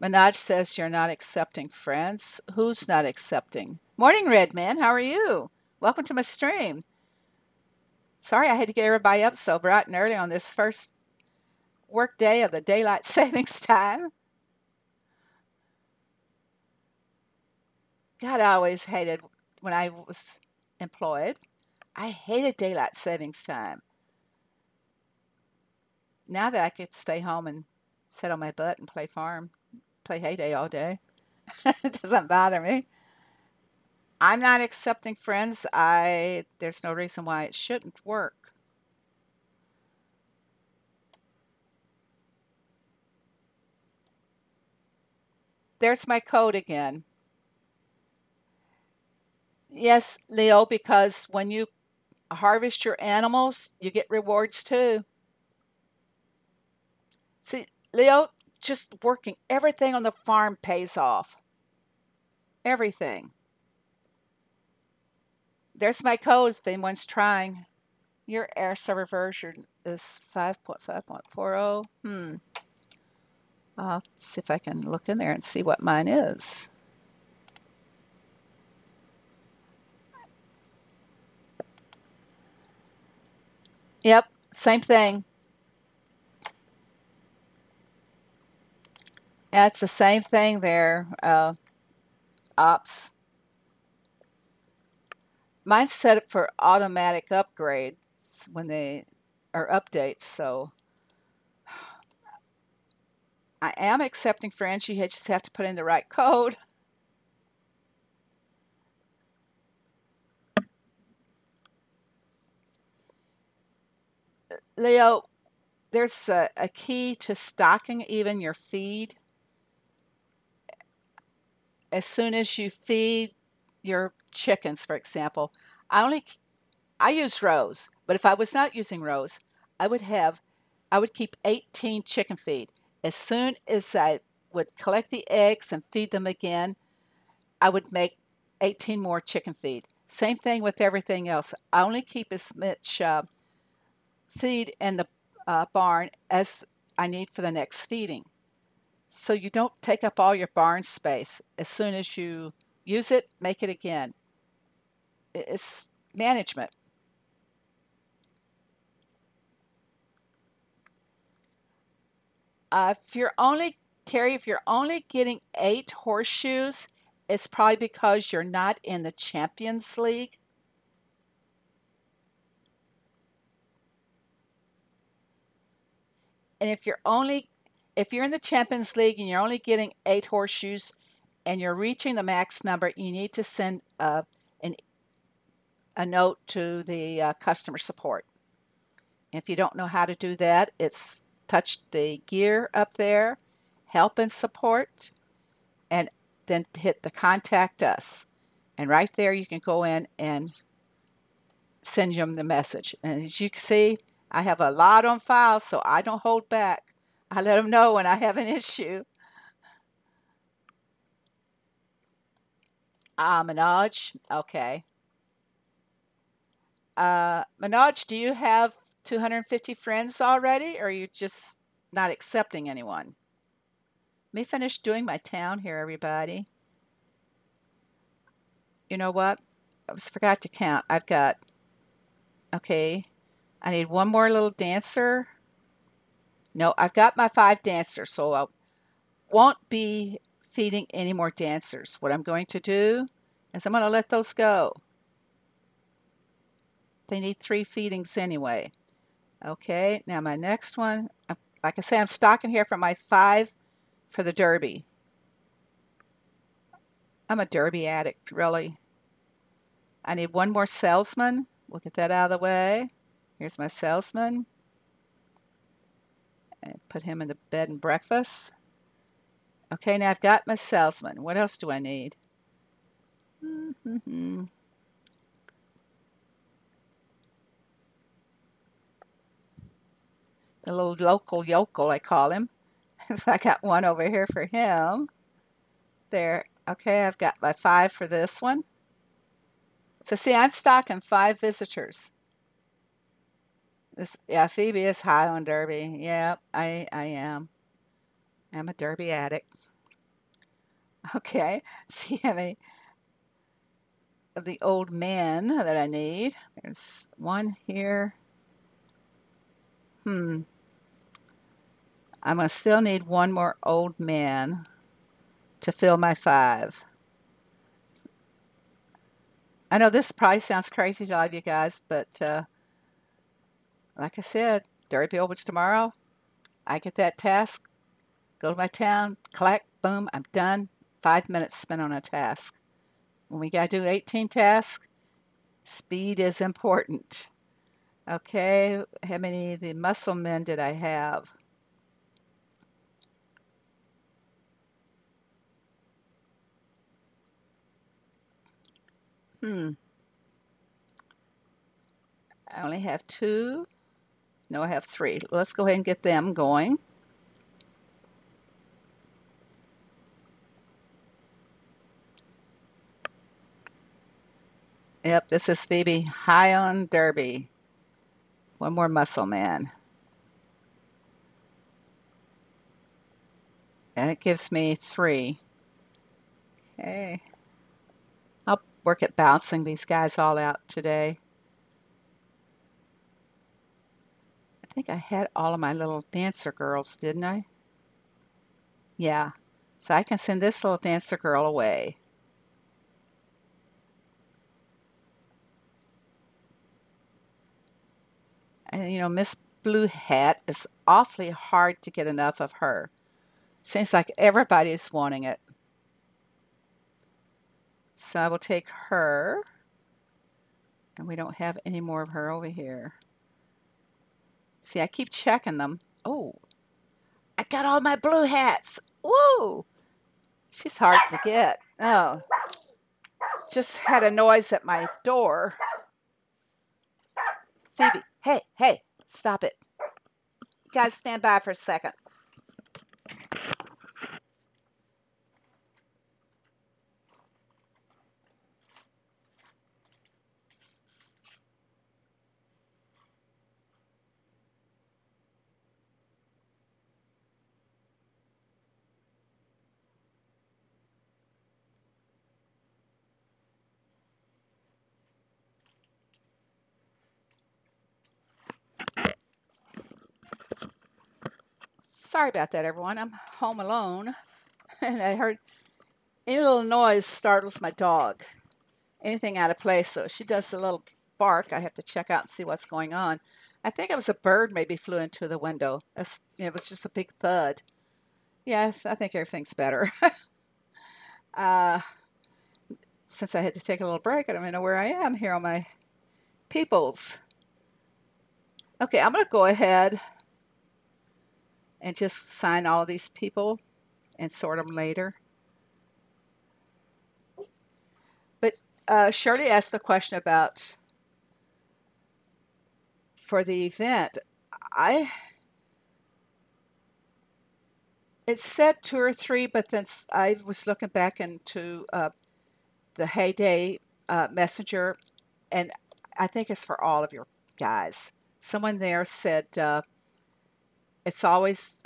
Manaj says you're not accepting friends. Who's not accepting? Morning, Redman. How are you? Welcome to my stream. Sorry I had to get everybody up so bright and early on this first work day of the daylight savings time. God, I always hated when I was employed. I hated daylight savings time. Now that I get to stay home and sit on my butt and play farm, play hay day all day, it doesn't bother me. I'm not accepting friends. There's no reason why it shouldn't work. There's my code again. Yes, Leo, because when you harvest your animals, you get rewards too. See, Leo, just working everything on the farm pays off. Everything. There's my code if anyone's trying. Your air server version is 5.5.40. I'll see if I can look in there and see what mine is. Yep, same thing. Yeah, it's the same thing there, ops. Mine's set up for automatic upgrades when they are updates, so I am accepting friends. You just have to put in the right code. Leo, there's a key to stocking even your feed. As soon as you feed your chickens, for example, I only I use rows, but if I was not using rows, I would have I would keep 18 chicken feed. As soon as I would collect the eggs and feed them again, I would make 18 more chicken feed. Same thing with everything else. I only keep as much feed in the barn as I need for the next feeding. So you don't take up all your barn space. As soon as you use it, make it again. It's management. If you're only, Terry, if you're only getting 8 horseshoes, it's probably because you're not in the Champions League. And if you're in the Champions League and you're only getting 8 horseshoes and you're reaching the max number, you need to send a note to the customer support. If you don't know how to do that, it's touch the gear up there, help and support, and then hit the contact us. And right there, you can go in and send them the message. And as you can see, I have a lot on file, so I don't hold back. I let them know when I have an issue. Ah, Manoj. Okay. Manoj, do you have 250 friends already, or are you just not accepting anyone? Let me finish doing my town here, everybody. You know what? Forgot to count. I've got, okay, I need one more little dancer. No, I've got my 5 dancers, so I won't be feeding any more dancers. What I'm going to do is I'm going to let those go. They need 3 feedings anyway. Okay, now my next one, like I say, I'm stocking here for my 5 for the Derby. I'm a Derby addict, really. I need one more salesman. We'll get that out of the way. Here's my salesman. And put him in the bed and breakfast. Okay, now I've got my salesman. What else do I need? The little local yokel, I call him. I got one over here for him. There. Okay, I've got my 5 for this one. So see, I'm stocking 5 visitors. This, yeah, Phoebe is high on Derby. Yeah, I am. I'm a Derby addict. Okay, see how many of the old men that I need. There's one here. I'm gonna still need one more old man to fill my 5. I know this probably sounds crazy to a lot of you guys, but like I said, Derby opens tomorrow. I get that task, go to my town, collect, boom, I'm done. 5 minutes spent on a task. When we got to do 18 tasks, speed is important. Okay, how many of the muscle men did I have? I only have 2. No, I have 3. Let's go ahead and get them going. Yep, this is Phoebe, high on Derby. One more muscle man. And it gives me 3. Okay. I'll work at bouncing these guys all out today. I think I had all of my little dancer girls, didn't I? Yeah. So I can send this little dancer girl away. And Miss Blue Hat is awfully hard to get enough of her. Seems like everybody's wanting it. So I will take her. And we don't have any more of her over here. See, I keep checking them. Oh, I got all my blue hats. Woo! She's hard to get. Oh, just had a noise at my door. Phoebe, hey, stop it. You guys stand by for a second. Sorry about that, everyone. I'm home alone, and I heard any little noise startles my dog. Anything out of place, so she does a little bark. I have to check out and see what's going on. I think it was a bird maybe flew into the window. It was just a big thud. Yes, I think everything's better. uh, since I had to take a little break, I don't even know where I am here on my peoples. Okay, I'm going to go ahead and just sign all of these people and sort them later. But Shirley asked a question about for the event. I It said 2 or 3, but then I was looking back into the Heyday Messenger, and I think it's for all of your guys. Someone there said it's always,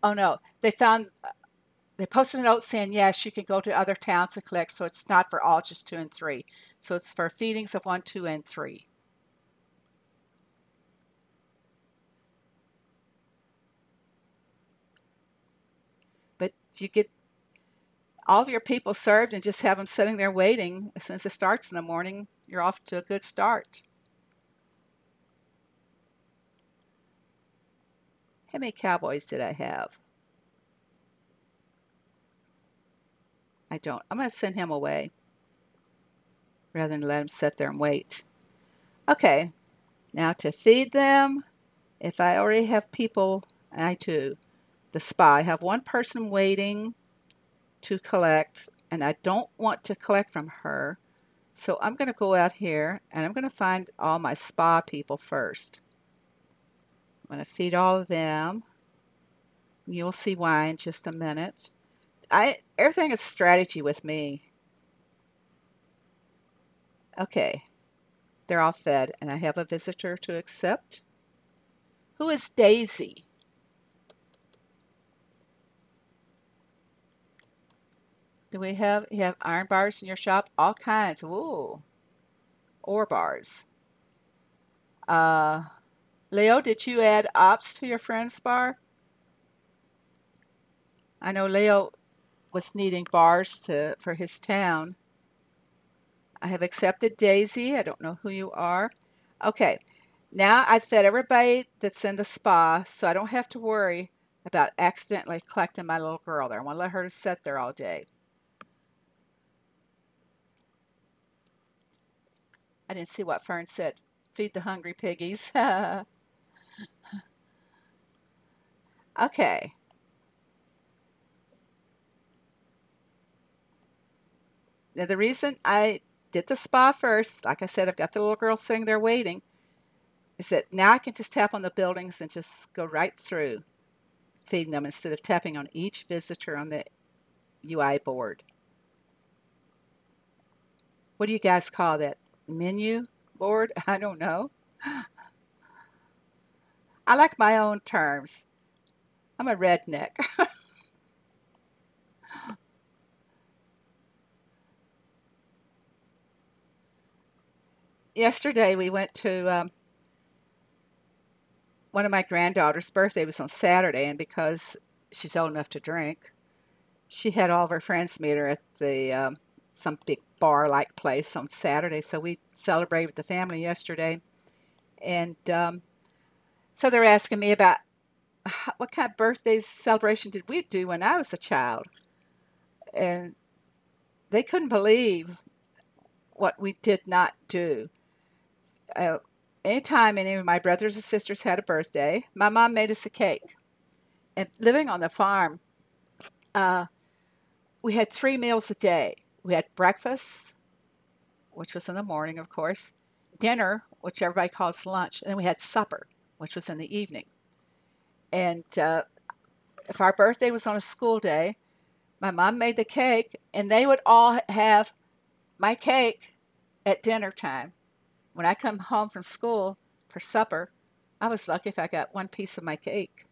oh no, they posted a note saying, yes, you can go to other towns and collect, so it's not for all, just 2 and 3. So it's for feedings of 1, 2, and 3. But if you get all of your people served and just have them sitting there waiting, as soon as it starts in the morning, you're off to a good start. How many cowboys did I have? I don't. I'm going to send him away rather than let him sit there and wait. Okay, now to feed them, if I already have people, I do. The spa, I have one person waiting to collect, and I don't want to collect from her. So I'm going to go out here and I'm going to find all my spa people first. I'm going to feed all of them. You'll see why in just a minute. Everything is strategy with me. Okay, they're all fed, and I have a visitor to accept. Who is Daisy? Do we have, you have iron bars in your shop? All kinds. Ooh, ore bars. Uh, Leo, did you add ops to your friend's bar? I know Leo was needing bars for his town. I have accepted Daisy. I don't know who you are. Okay, now I've fed everybody that's in the spa, so I don't have to worry about accidentally collecting my little girl there. I want to let her sit there all day. I didn't see what Fern said. Feed the hungry piggies. Okay. Now, the reason I did the spa first, like I said, I've got the little girl sitting there waiting, is that now I can just tap on the buildings and just go right through feeding them instead of tapping on each visitor on the UI board. What do you guys call that? Menu board? I don't know. I like my own terms. I'm a redneck. Yesterday we went to one of my granddaughters' birthday was on Saturday, and because she's old enough to drink, she had all of her friends meet her at the some big bar-like place on Saturday. So we celebrated with the family yesterday, and so they're asking me about what kind of birthday celebration did we do when I was a child, and they couldn't believe what we did not do. Uh, Anytime any of my brothers or sisters had a birthday, my mom made us a cake. And living on the farm, uh, we had 3 meals a day. We had breakfast, which was in the morning, of course, dinner, which everybody calls lunch, and then we had supper, which was in the evening. And if our birthday was on a school day, my mom made the cake, and they would all have my cake at dinner time. When I come home from school for supper, I was lucky if I got one piece of my cake.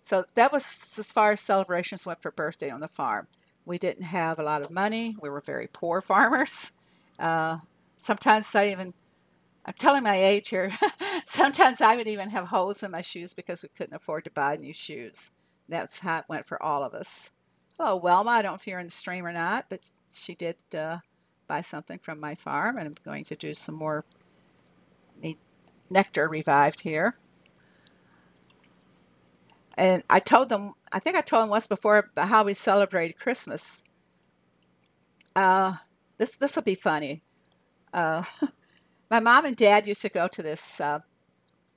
So that was as far as celebrations went for birthday on the farm. We didn't have a lot of money. We were very poor farmers. Uh, Sometimes I'm telling my age here, sometimes I would even have holes in my shoes because we couldn't afford to buy new shoes. That's how it went for all of us. Hello, Welma. I don't know if you're in the stream or not, but she did buy something from my farm, and I'm going to do some more nectar revived here. And I told them, I think I told them once before about how we celebrated Christmas. Uh, this will be funny. Uh, my mom and dad used to go to this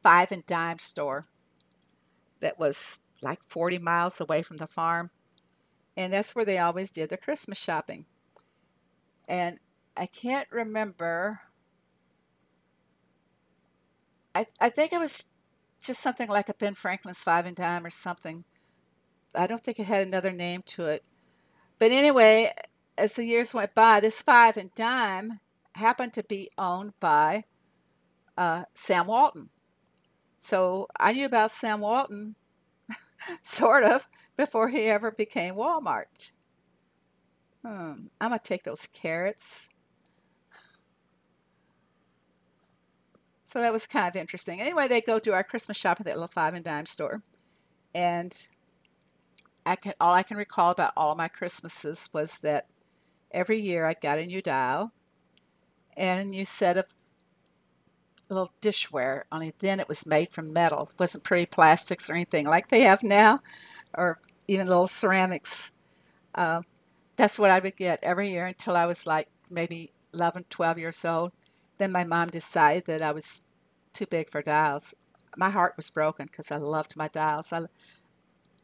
five and dime store that was like 40 miles away from the farm, and that's where they always did their Christmas shopping. And I can't remember. I think it was just something like a Ben Franklin's five and dime or something. I don't think it had another name to it. But anyway, as the years went by, this five and dime happened to be owned by Sam Walton. So I knew about Sam Walton, sort of, before he ever became Walmart. I'm going to take those carrots. So that was kind of interesting. Anyway, they go do our Christmas shop at that little five and dime store. And all I can recall about all of my Christmases was that every year I got a new dial and a new set of little dishware. Only then it was made from metal. It wasn't pretty plastics or anything like they have now, or even little ceramics. Uh, that's what I would get every year until I was like maybe 11, 12 years old. Then my mom decided that I was too big for dials. My heart was broken because I loved my dials.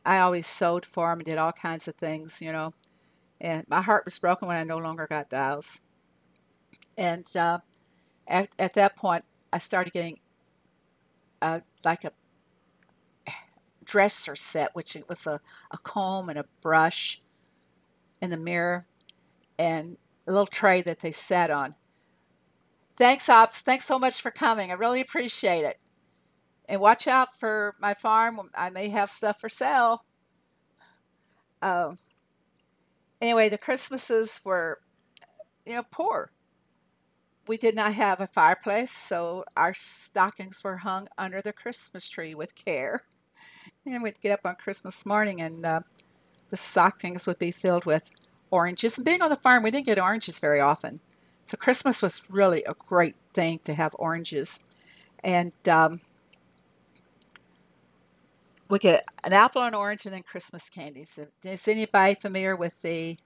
I always sewed for them and did all kinds of things, and my heart was broken when I no longer got dials. And at that point, I started getting like a dresser set, which it was a comb and a brush and the mirror and a little tray that they sat on. Thanks, Ops. Thanks so much for coming. I really appreciate it. And watch out for my farm. I may have stuff for sale. Um, anyway, the Christmases were, poor. We did not have a fireplace, so our stockings were hung under the Christmas tree with care. And we'd get up on Christmas morning, and the stockings would be filled with oranges. And being on the farm, we didn't get oranges very often. So Christmas was really a great thing to have oranges. And we get an apple and orange and then Christmas candies. Is anybody familiar with that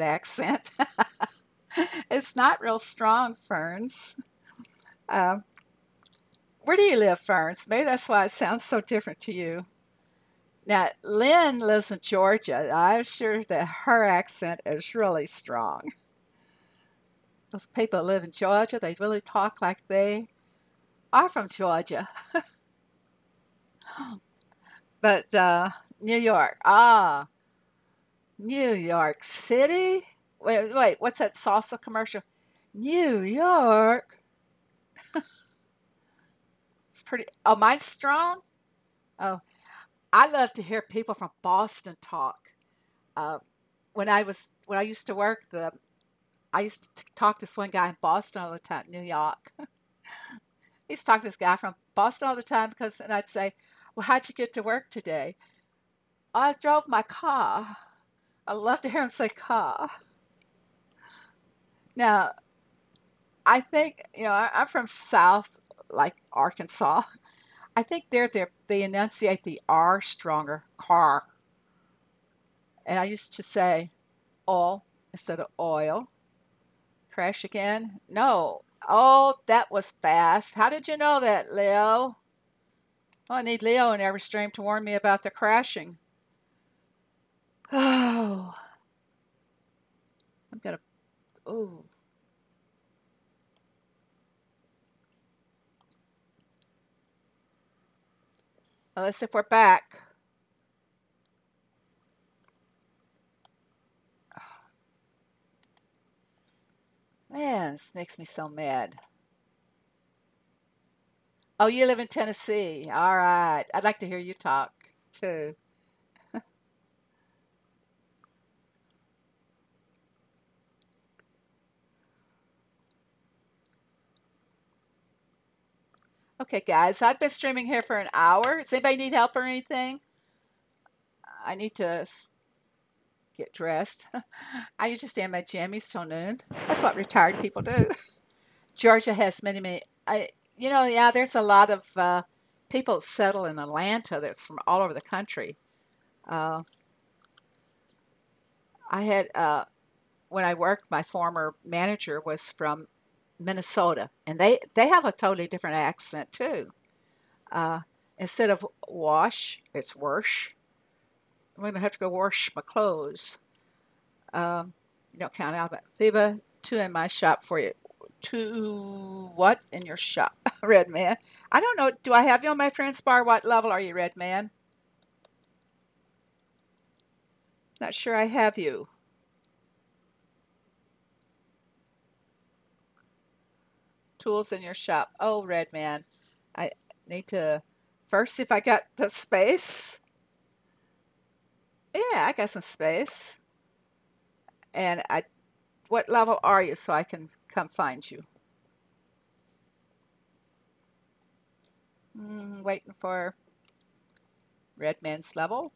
accent? It's not real strong, Ferns. Um, where do you live, Ferns? Maybe that's why it sounds so different to you. Now, Lynn lives in Georgia. I'm sure that her accent is really strong. Those people that live in Georgia, they really talk like they are from Georgia. But New York, New York City? Wait, what's that salsa commercial? New York. It's pretty. Oh, mine's strong? Oh, I love to hear people from Boston talk. Uh, when I used to work, I used to talk to this one guy in Boston all the time, New York. I used to talk to this guy from Boston all the time and I'd say, "Well, how'd you get to work today?" "I drove my car." I love to hear him say car. Now, I think, I'm from South, like Arkansas. I think they enunciate the R stronger, car. And I used to say oil instead of oil. Crash again? No. Oh, that was fast. How did you know that, Leo? Oh, I need Leo in every stream to warn me about the crashing. Oh, I'm gonna. Oh, well, let's see if we're back. Man, this makes me so mad. Oh, you live in Tennessee. All right. I'd like to hear you talk too. Okay, guys, I've been streaming here for an hour. Does anybody need help or anything? I need to get dressed. I usually stay in my jammies till noon. That's what retired people do. Georgia has many, many. Yeah, there's a lot of people settle in Atlanta that's from all over the country. Uh, I had when I worked, my former manager was from Minnesota, and they have a totally different accent too. Uh, Instead of wash, it's wash. I'm gonna have to go wash my clothes. You don't count out, but Phoeba, two in my shop for you. Two what in your shop, Red Man? I don't know. Do I have you on my friends bar? What level are you, Red Man? Not sure I have you. tools in your shop? Oh, Red Man, I need to first see if I got the space. Yeah, I got some space. And what level are you so I can come find you? Waiting for Red Man's level.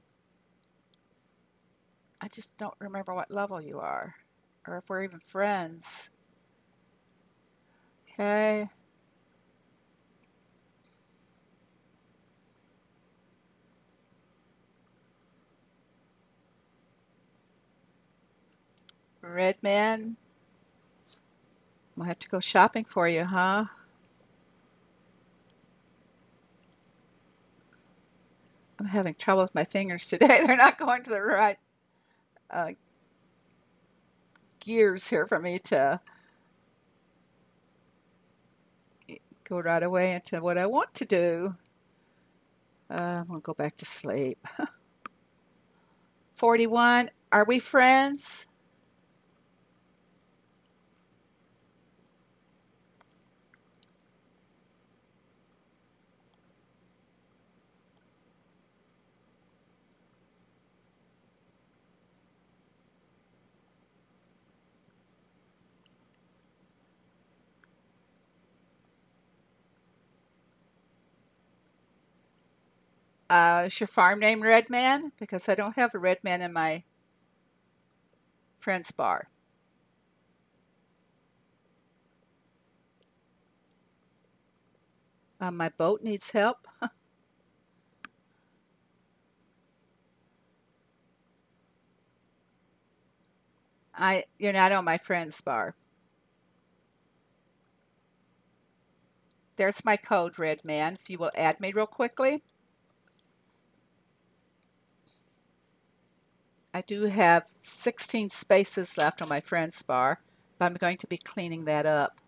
I just don't remember what level you are, or if we're even friends. Okay. Red Man, we'll have to go shopping for you, huh? I'm having trouble with my fingers today. They're not going to the right uh, gears here for me to go right away into what I want to do. I'm going to go back to sleep. 41, are we friends? Is your farm name Red Man? Because I don't have a Red Man in my friends bar. My boat needs help. You're not on my friends bar. There's my code, Red Man. If you will add me real quickly. I do have 16 spaces left on my friends bar, but I'm going to be cleaning that up.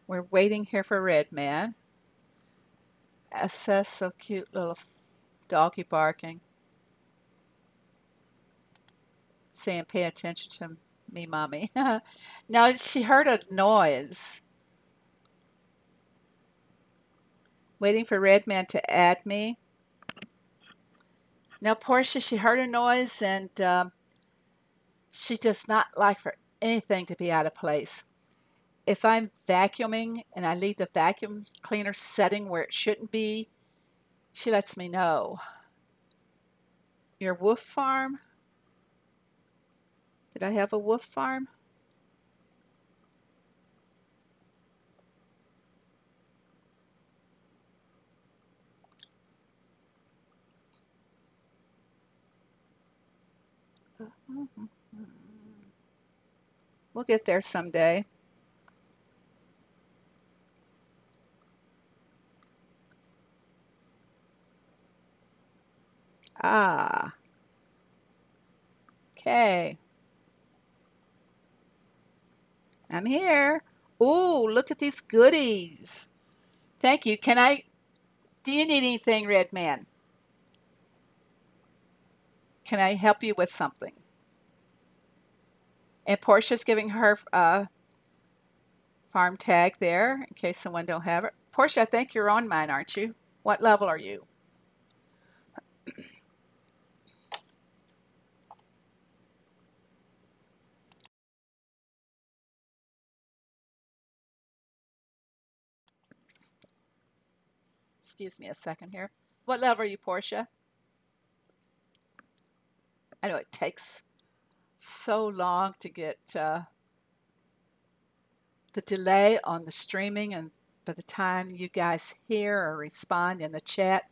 We're waiting here for Red Man. Assess, so cute little doggy barking. Saying pay attention to me, mommy. Now she heard a noise. Waiting for Red Man to add me. Now Portia, she heard a noise and she does not like for anything to be out of place. If I'm vacuuming and I leave the vacuum cleaner setting where it shouldn't be, she lets me know. Your wolf farm? Did I have a wolf farm? We'll get there someday. Ah, okay. I'm here. Ooh, look at these goodies. Thank you. Do you need anything, Red Man? Can I help you with something? And Portia's giving her farm tag there in case someone don't have it. Portia, I think you're on mine, aren't you? What level are you? Excuse me a second here. What level are you, Portia? I know it takes so long to get the delay on the streaming, and by the time you guys hear or respond in the chat,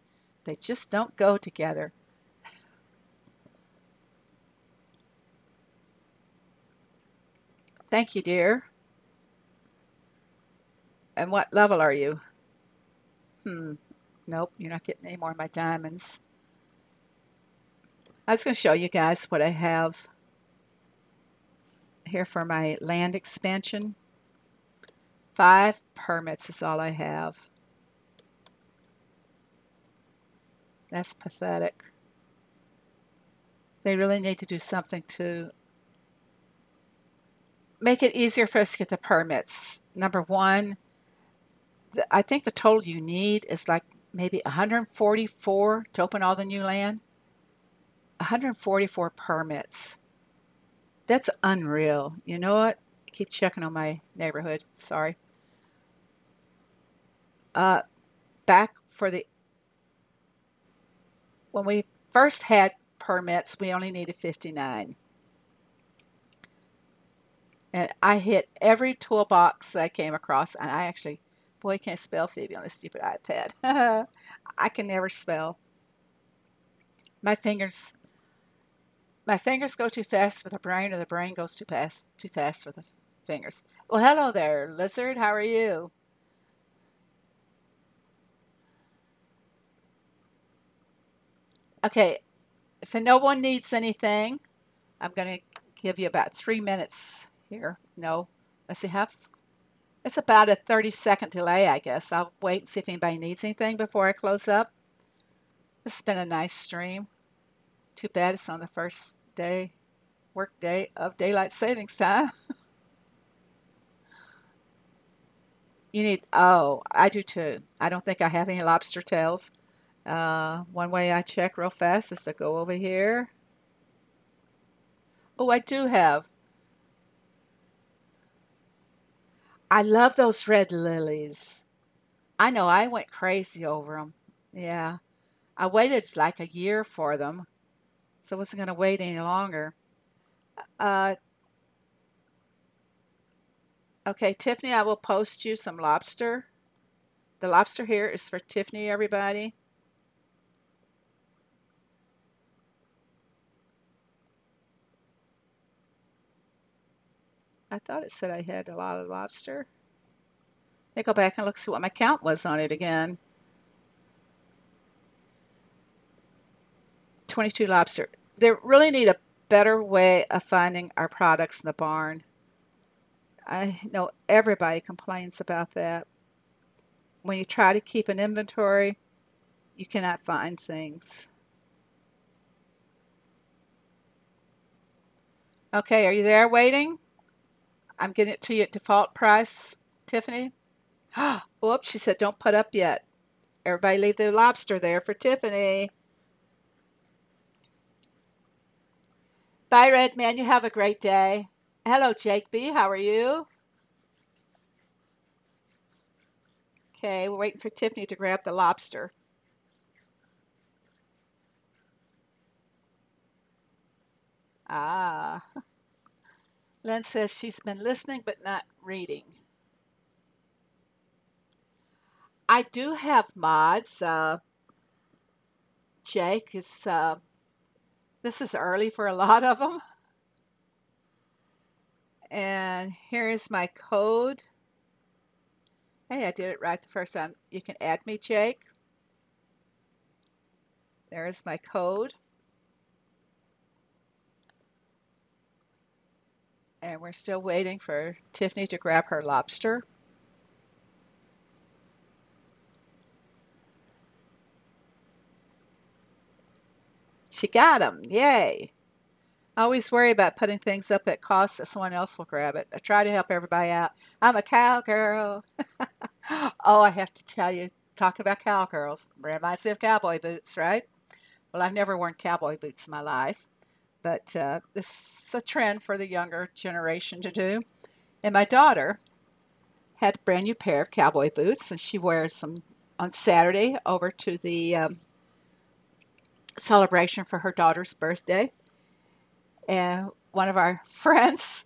they just don't go together. Thank you, dear. And what level are you? Nope, you're not getting any more of my diamonds. I was going to show you guys what I have here for my land expansion. 5 permits is all I have. That's pathetic. They really need to do something to make it easier for us to get the permits. Number one, I think the total you need is like maybe 144 to open all the new land. 144 permits. That's unreal. You know what? Keep checking on my neighborhood. Sorry. Uh, back for the when we first had permits, we only needed 59. And I hit every toolbox that I came across, and I actually, boy, I can't spell Phoebe on this stupid iPad. I can never spell. My fingers, my fingers go too fast for the brain, or the brain goes too fast for the fingers. Well, hello there, lizard. How are you? Okay, if no one needs anything, I'm going to give you about 3 minutes here. No, let's see, it's about a 30-second delay, I guess. I'll wait and see if anybody needs anything before I close up. This has been a nice stream. Too bad it's on the first day, work day of daylight savings time. You need, oh, I do too. I don't think I have any lobster tails. One way I check real fast is to go over here. Oh, I do have. I love those red lilies. I know I went crazy over them. Yeah. I waited like a year for them, so I wasn't going to wait any longer. Uh, okay, Tiffany, I will post you some lobster. The lobster here is for Tiffany, everybody. I thought it said I had a lot of lobster. Let me go back and look see what my count was on it again. 22 lobster. They really need a better way of finding our products in the barn. I know everybody complains about that. When you try to keep an inventory, you cannot find things. Okay, are you there waiting? I'm getting it to you at default price, Tiffany. Whoops, she said don't put up yet. Everybody leave the lobster there for Tiffany. Bye, Red Man. You have a great day. Hello, Jake B. How are you? Okay, we're waiting for Tiffany to grab the lobster. Ah. Len says she's been listening but not reading. I do have mods. Jake is. This is early for a lot of them. And here is my code. Hey, I did it right the first time. You can add me, Jake. There is my code. And we're still waiting for Tiffany to grab her lobster. She got them. Yay. I always worry about putting things up at cost that someone else will grab it. I try to help everybody out. I'm a cowgirl. Oh, I have to tell you, talking about cowgirls reminds me of cowboy boots, right? Well, I've never worn cowboy boots in my life, but this is a trend for the younger generation to do. And my daughter had a brand new pair of cowboy boots, and she wears them on Saturday over to the celebration for her daughter's birthday. And one of our friends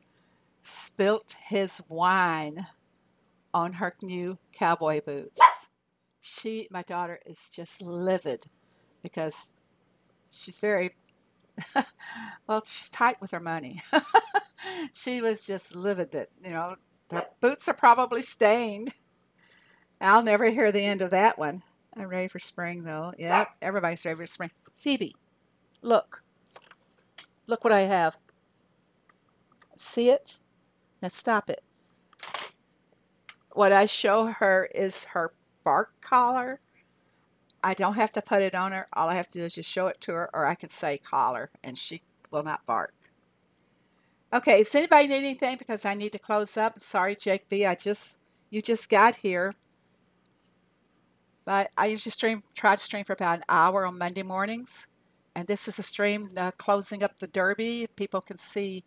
spilt his wine on her new cowboy boots. My daughter is just livid because she's very, well, she's tight with her money. She was just livid that, their boots are probably stained. I'll never hear the end of that one. I'm ready for spring, though. Yep, everybody's ready for spring. Phoebe, look. Look what I have. See it? Now stop it. What I show her is her bark collar. I don't have to put it on her. All I have to do is just show it to her, or I can say call her, and she will not bark. Okay, does anybody need anything? Because I need to close up. Sorry, Jake B. You just got here. But I usually try to stream for about an hour on Monday mornings. And this is a stream closing up the Derby. People can see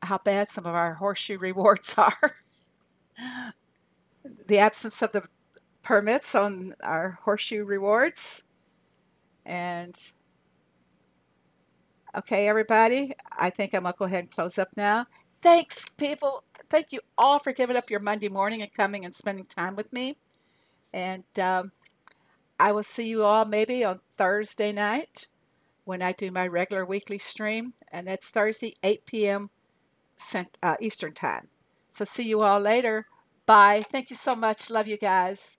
how bad some of our horseshoe rewards are. The absence of the permits on our horseshoe rewards. And okay, everybody, I think I'm going to go ahead and close up now. Thanks, people. Thank you all for giving up your Monday morning and coming and spending time with me. And I will see you all maybe on Thursday night when I do my regular weekly stream. And that's Thursday, 8 p.m. Eastern Time. So see you all later. Bye. Thank you so much. Love you guys.